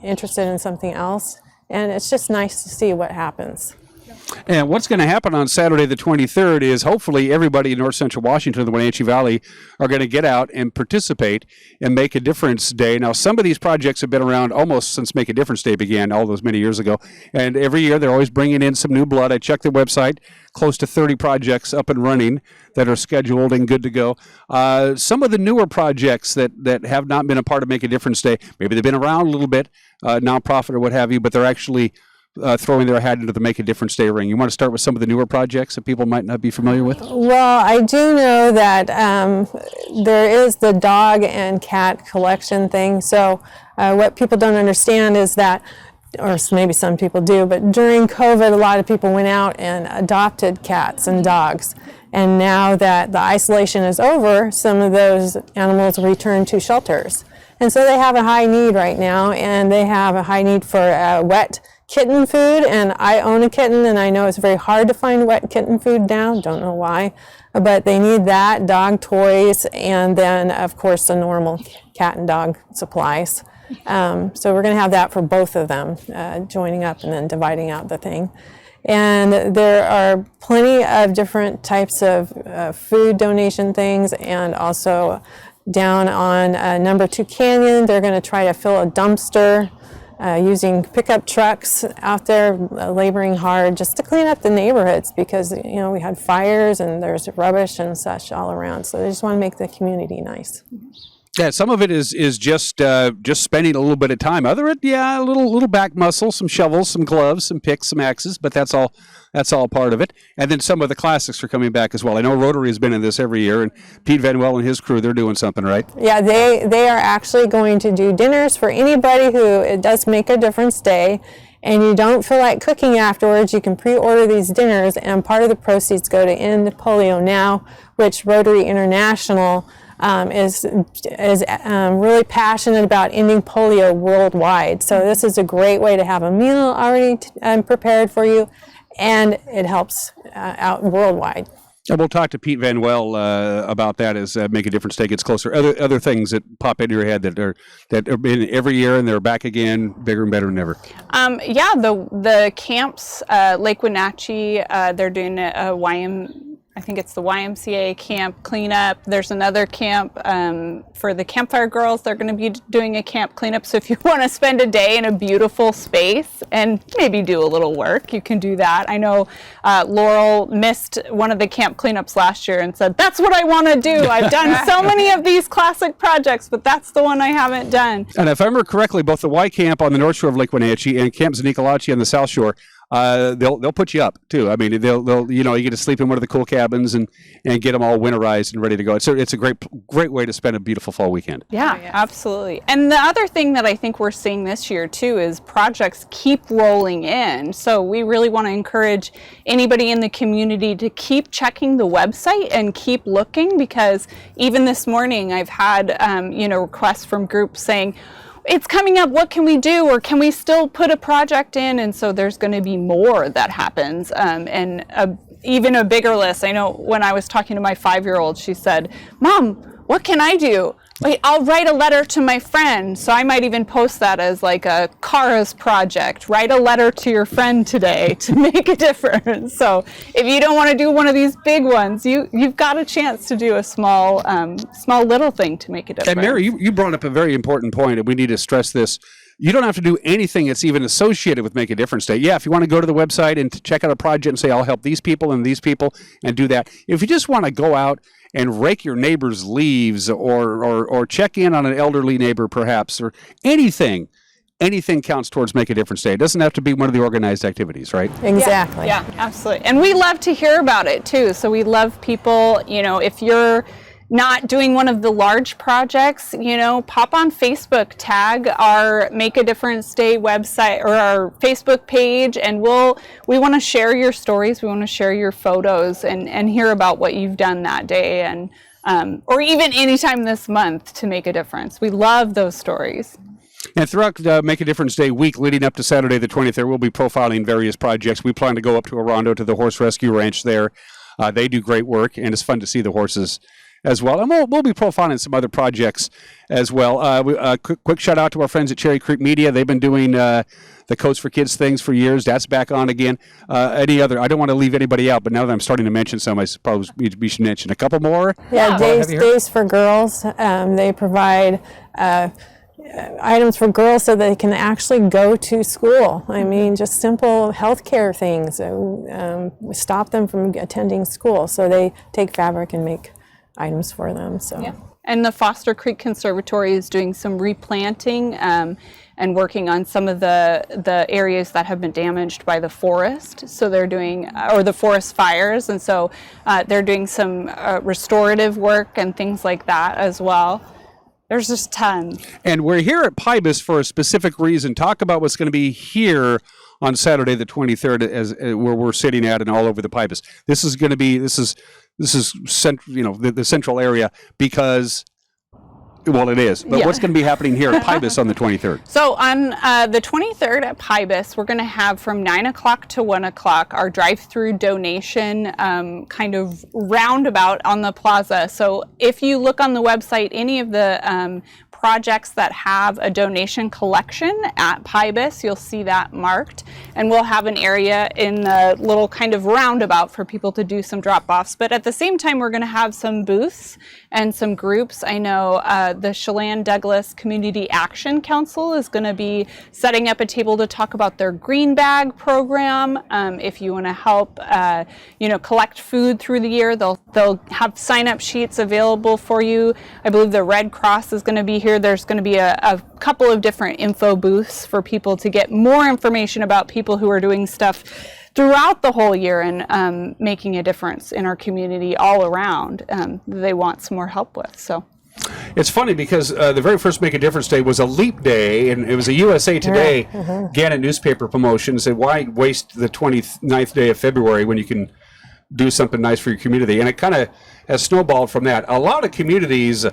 interested in something else. And it's just nice to see what happens. And what's going to happen on Saturday the 23rd is hopefully everybody in north central Washington, the Wenatchee Valley, are going to get out and participate in Make a Difference Day. Now, some of these projects have been around almost since Make a Difference Day began, all those many years ago. And every year they're always bringing in some new blood. I checked their website, close to 30 projects up and running that are scheduled and good to go. Some of the newer projects that have not been a part of Make a Difference Day, maybe they've been around a little bit, nonprofit or what have you, but they're actually throwing their hat into the Make a Difference Day ring. You want to start with some of the newer projects that people might not be familiar with? Well, I do know that there is the dog and cat collection thing. So what people don't understand is that, or maybe some people do, but during COVID, a lot of people went out and adopted cats and dogs. And now that the isolation is over, some of those animals return to shelters. And so they have a high need right now, and they have a high need for wet kitten food, and I own a kitten, and I know it's very hard to find wet kitten food now, don't know why, but they need that, dog toys, and then of course the normal cat and dog supplies. So we're going to have that for both of them, joining up and then dividing out the thing. And there are plenty of different types of food donation things, and also down on number 2 Canyon, they're going to try to fill a dumpster using pickup trucks out there laboring hard just to clean up the neighborhoods, because we had fires and there's rubbish and such all around. So they just want to make the community nice. Yeah, some of it is just spending a little bit of time. Other it, yeah, a little back muscle, some shovels, some gloves, some picks, some axes, but that's all part of it. And then some of the classics are coming back as well. I know Rotary has been in this every year, and Pete Van Well and his crew, they're doing something, right? Yeah, they are actually going to do dinners for anybody who it does Make a Difference Day, and you don't feel like cooking afterwards. You can pre-order these dinners, and part of the proceeds go to End Polio Now, which Rotary International is really passionate about ending polio worldwide. So this is a great way to have a meal already prepared for you, and it helps out worldwide. And we'll talk to Pete Van Well about that as Make a Difference Day gets closer. Other things that pop into your head that are in every year and they're back again, bigger and better than ever. Yeah, the camps, Lake Wenatchee, they're doing I think it's the YMCA camp cleanup. There's another camp for the Campfire Girls. They're going to be doing a camp cleanup. So if you want to spend a day in a beautiful space and maybe do a little work, you can do that. I know Laurel missed one of the camp cleanups last year and said, that's what I want to do. I've done so many of these classic projects, but that's the one I haven't done. And if I remember correctly, both the Y Camp on the north shore of Lake Wenatchee and Camp Zanikalachi on the south shore, they'll put you up too. I mean, they'll you get to sleep in one of the cool cabins and get them all winterized and ready to go. It's a great way to spend a beautiful fall weekend. Yeah, absolutely. And the other thing that I think we're seeing this year too is projects keep rolling in. So we really want to encourage anybody in the community to keep checking the website and keep looking, because even this morning I've had requests from groups saying, it's coming up, what can we do? Or can we still put a project in? And so there's going to be more that happens, and even a bigger list. I know when I was talking to my 5-year-old, she said, Mom, what can I do? Wait, I'll write a letter to my friend. So I might even post that as like a Kara's project. Write a letter to your friend today to make a difference. So if you don't want to do one of these big ones, you've got a chance to do a small little thing to make a difference. And Mary, you brought up a very important point, and we need to stress this. You don't have to do anything that's even associated with Make a Difference Day. Yeah, if you want to go to the website and check out a project and say, I'll help these people and do that. If you just want to go out and rake your neighbor's leaves or check in on an elderly neighbor perhaps, or anything counts towards Make a Difference Day. It doesn't have to be one of the organized activities, right? Exactly. Yeah, absolutely. And we love to hear about it too. So we love people, if you're not doing one of the large projects, pop on Facebook, tag our Make a Difference Day website or our Facebook page, and we want to share your stories. We want to share your photos and hear about what you've done that day, and or even anytime this month to make a difference. We love those stories. And throughout the Make a Difference Day week leading up to Saturday the 23rd, we'll be profiling various projects. We plan to go up to Orondo to the horse rescue ranch there. They do great work, and it's fun to see the horses as well. And we'll be profiling some other projects as well. Quick shout out to our friends at Cherry Creek Media. They've been doing the Coats for Kids things for years. That's back on again. Any other? I don't want to leave anybody out, but now that I'm starting to mention some, I suppose we should mention a couple more. Yeah, Days for Girls. They provide items for girls so they can actually go to school. I mean, just simple healthcare things. Stop them from attending school. So they take fabric and make items for them. So. Yeah. And the Foster Creek Conservatory is doing some replanting and working on some of the areas that have been damaged by the forest. So they're doing, or the forest fires, and so they're doing some restorative work and things like that as well. There's just tons. And we're here at PEST for a specific reason. Talk about what's going to be here on Saturday the 23rd, as where we're sitting at and all over the PEST. This is going to be the central area because. Well, it is. But what's going to be happening here at PEST on the 23rd? So on the 23rd at PEST, we're going to have from 9 o'clock to 1 o'clock our drive-through donation kind of roundabout on the plaza. So if you look on the website, any of the projects that have a donation collection at PEST, you'll see that marked. And we'll have an area in the little kind of roundabout for people to do some drop-offs. But at the same time, we're going to have some booths and some groups. I know the Chelan Douglas Community Action Council is going to be setting up a table to talk about their green bag program. If you want to help, collect food through the year, they'll have sign-up sheets available for you. I believe the Red Cross is going to be here. There's going to be a couple of different info booths for people to get more information about people who are doing stuff throughout the whole year and making a difference in our community all around. They want some more help with. So. It's funny because the very first Make a Difference Day was a leap day, and it was a USA Today Gannett newspaper promotion. Said, why waste the 29th day of February when you can do something nice for your community? And it kind of has snowballed from that. A lot of communities,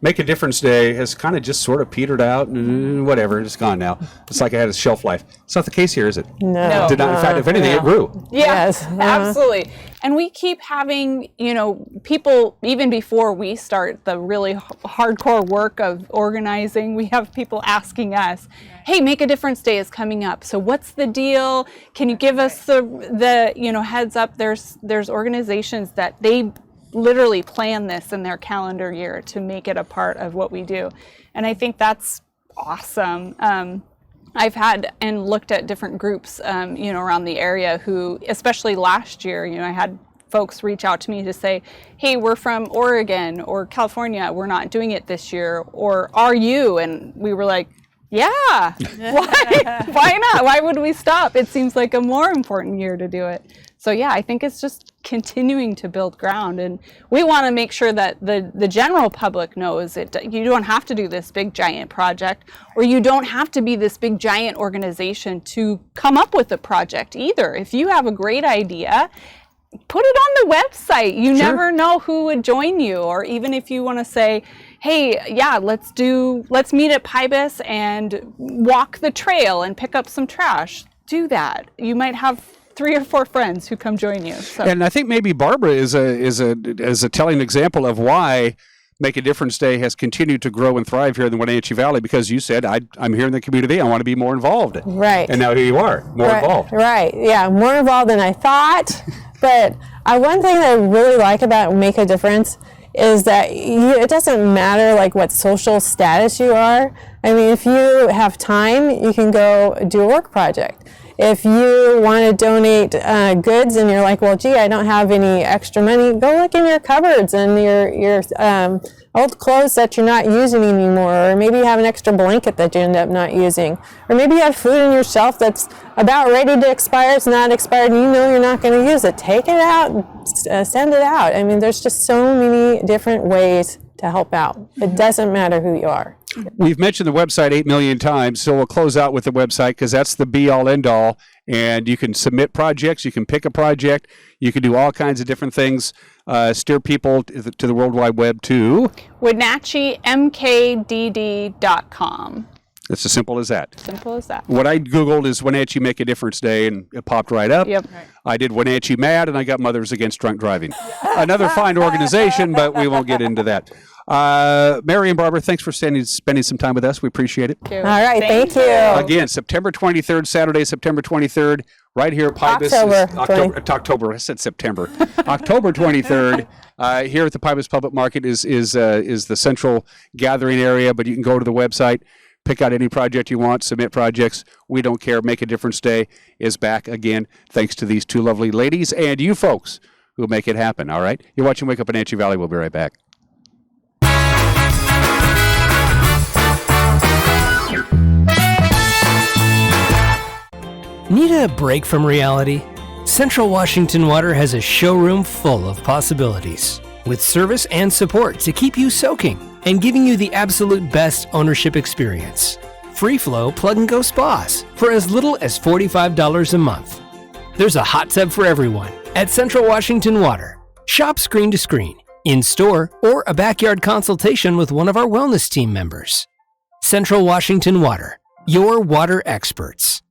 Make a Difference Day has kind of just sort of petered out and whatever, it's gone now. It's like it had a shelf life. It's not the case here, is it? No. It did not. In fact, if anything, it grew. Yes, absolutely. And we keep having, people, even before we start the really hardcore work of organizing, we have people asking us, hey, Make a Difference Day is coming up. So what's the deal? Can you give us the heads up? There's organizations that they literally plan this in their calendar year to make it a part of what we do. And I think that's awesome. I've had and looked at different groups, around the area who, especially last year, I had folks reach out to me to say, hey, we're from Oregon or California, we're not doing it this year, or are you? And we were like, yeah, why not? Why would we stop? It seems like a more important year to do it. So yeah, I think it's just continuing to build ground, and we want to make sure that the general public knows it. You don't have to do this big giant project, or you don't have to be this big giant organization to come up with a project either. If you have a great idea, put it on the website. You never know who would join you, or even if you want to say, hey, yeah, let's meet at PEST and walk the trail and pick up some trash. Do that. You might have 3 or 4 friends who come join you. So. And I think maybe Barbara is a telling example of why Make a Difference Day has continued to grow and thrive here in the Wenatchee Valley, because you said, I'm here in the community, I want to be more involved. Right. And now here you are, more involved. Right, yeah, more involved than I thought. But one thing that I really like about Make a Difference is that it doesn't matter like what social status you are. I mean, if you have time, you can go do a work project. If you want to donate goods and you're like, well, gee, I don't have any extra money, go look in your cupboards and your old clothes that you're not using anymore, or maybe you have an extra blanket that you end up not using, or maybe you have food on your shelf that's about ready to expire, it's not expired, and you know you're not going to use it. Take it out, send it out. I mean, there's just so many different ways to help out. It doesn't matter who you are. We've mentioned the website 8 million times, so we'll close out with the website because that's the be-all, end-all. And you can submit projects, you can pick a project, you can do all kinds of different things, steer people to the World Wide Web to WenatcheeMKDD.com. It's as simple as that. Simple as that. What I Googled is Wenatchee Make a Difference Day, and it popped right up. Yep. I did Wenatchee Mad, and I got Mothers Against Drunk Driving. Another fine organization, but we won't get into that. Mary and Barbara, thanks for spending some time with us. We appreciate it. All right, thank you. Again, September 23rd, Saturday, September 23rd, right here at Pybus. October. I said September. October 23rd. Here at the Pybus Public Market is the central gathering area, but you can go to the website, pick out any project you want, submit projects. We don't care. Make a Difference Day is back again, thanks to these two lovely ladies and you folks who make it happen, all right? You're watching Wake Up Wenatchee Valley. We'll be right back. Need a break from reality? Central Washington Water has a showroom full of possibilities, with service and support to keep you soaking and giving you the absolute best ownership experience. Free flow plug-and-go spas for as little as $45 a month. There's a hot tub for everyone at Central Washington Water. Shop screen to screen, in-store, or a backyard consultation with one of our wellness team members. Central Washington Water, your water experts.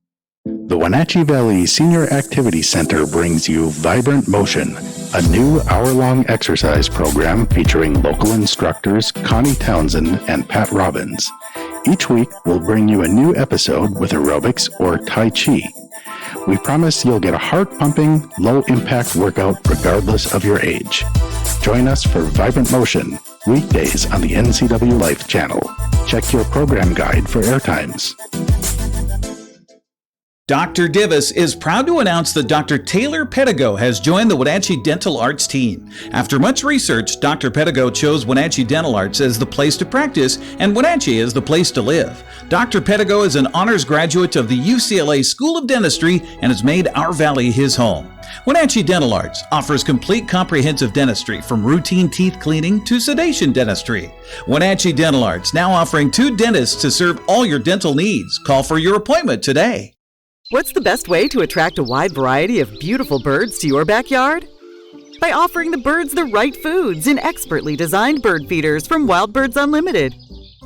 The Wenatchee Valley Senior Activity Center brings you Vibrant Motion, a new hour-long exercise program featuring local instructors Connie Townsend and Pat Robbins. Each week, we'll bring you a new episode with aerobics or Tai Chi. We promise you'll get a heart-pumping, low-impact workout regardless of your age. Join us for Vibrant Motion, weekdays on the NCW Life channel. Check your program guide for airtimes. Dr. Divis is proud to announce that Dr. Taylor Pedigo has joined the Wenatchee Dental Arts team. After much research, Dr. Pedigo chose Wenatchee Dental Arts as the place to practice and Wenatchee as the place to live. Dr. Pedigo is an honors graduate of the UCLA School of Dentistry and has made our valley his home. Wenatchee Dental Arts offers complete comprehensive dentistry from routine teeth cleaning to sedation dentistry. Wenatchee Dental Arts now offering 2 dentists to serve all your dental needs. Call for your appointment today. What's the best way to attract a wide variety of beautiful birds to your backyard? By offering the birds the right foods in expertly designed bird feeders from Wild Birds Unlimited.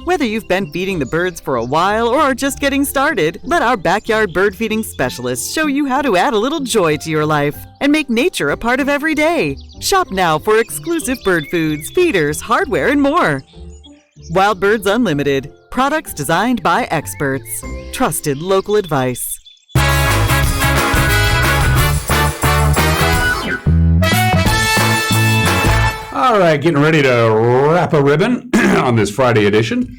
Whether you've been feeding the birds for a while or are just getting started, let our backyard bird feeding specialists show you how to add a little joy to your life and make nature a part of every day. Shop now for exclusive bird foods, feeders, hardware, and more. Wild Birds Unlimited. Products designed by experts. Trusted local advice. All right, getting ready to wrap a ribbon on this Friday edition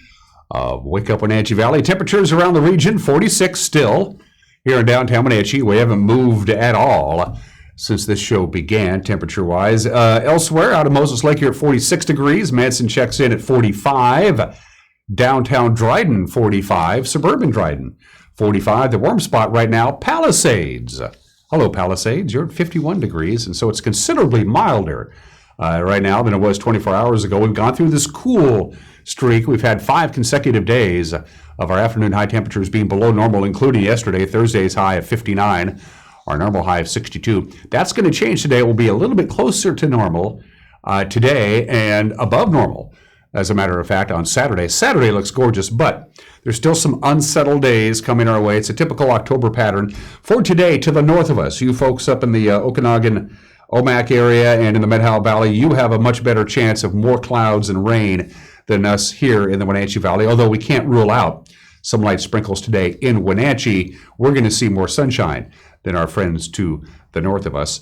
of Wake Up Wenatchee Valley. Temperatures around the region, 46 still. Here in downtown Wenatchee, we haven't moved at all since this show began, temperature-wise. Elsewhere, out of Moses Lake, here at 46 degrees. Manson checks in at 45. Downtown Dryden, 45. Suburban Dryden, 45. The warm spot right now, Palisades. Hello, Palisades. You're at 51 degrees, and so it's considerably milder right now than it was 24 hours ago. We've gone through this cool streak. We've had 5 consecutive days of our afternoon high temperatures being below normal, including yesterday, Thursday's high of 59, our normal high of 62. That's going to change today. It will be a little bit closer to normal today and above normal, as a matter of fact, on Saturday. Saturday looks gorgeous, but there's still some unsettled days coming our way. It's a typical October pattern. For today, to the north of us, you folks up in the Okanagan, Omak area and in the Medhow Valley, you have a much better chance of more clouds and rain than us here in the Wenatchee Valley, although we can't rule out some light sprinkles today in Wenatchee. We're going to see more sunshine than our friends to the north of us.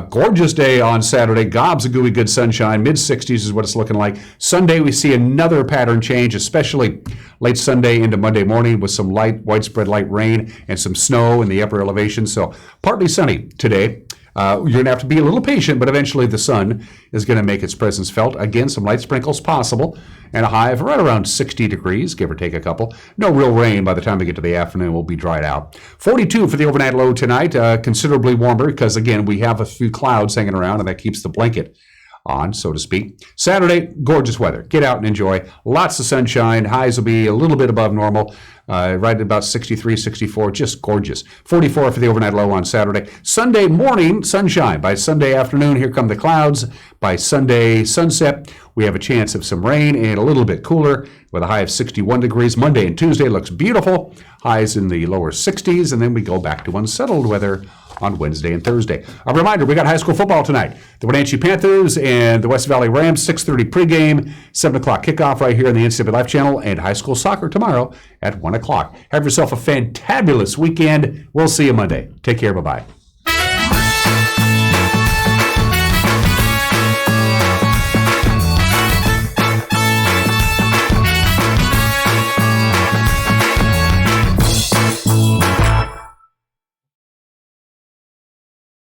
Gorgeous day on Saturday, gobs of gooey good sunshine, mid-60s is what it's looking like. Sunday, we see another pattern change, especially late Sunday into Monday morning with some light, widespread light rain and some snow in the upper elevations. So partly sunny today. You're going to have to be a little patient, but eventually the sun is going to make its presence felt. Again, some light sprinkles possible, and a high of right around 60 degrees, give or take a couple. No real rain by the time we get to the afternoon. We'll be dried out. 42 for the overnight low tonight, considerably warmer because, again, we have a few clouds hanging around, and that keeps the blanket on, so to speak. Saturday, gorgeous weather. Get out and enjoy. Lots of sunshine. Highs will be a little bit above normal, right at about 63, 64. Just gorgeous. 44 for the overnight low on Saturday. Sunday morning, sunshine. By Sunday afternoon, here come the clouds. By Sunday sunset, we have a chance of some rain and a little bit cooler with a high of 61 degrees. Monday and Tuesday looks beautiful. Highs in the lower 60s, and then we go back to unsettled weather on Wednesday and Thursday. A reminder, we got high school football tonight. The Wenatchee Panthers and the West Valley Rams, 6:30 pregame, 7 o'clock kickoff right here on the NCW Life Channel, and high school soccer tomorrow at 1 o'clock. Have yourself a fantabulous weekend. We'll see you Monday. Take care. Bye-bye.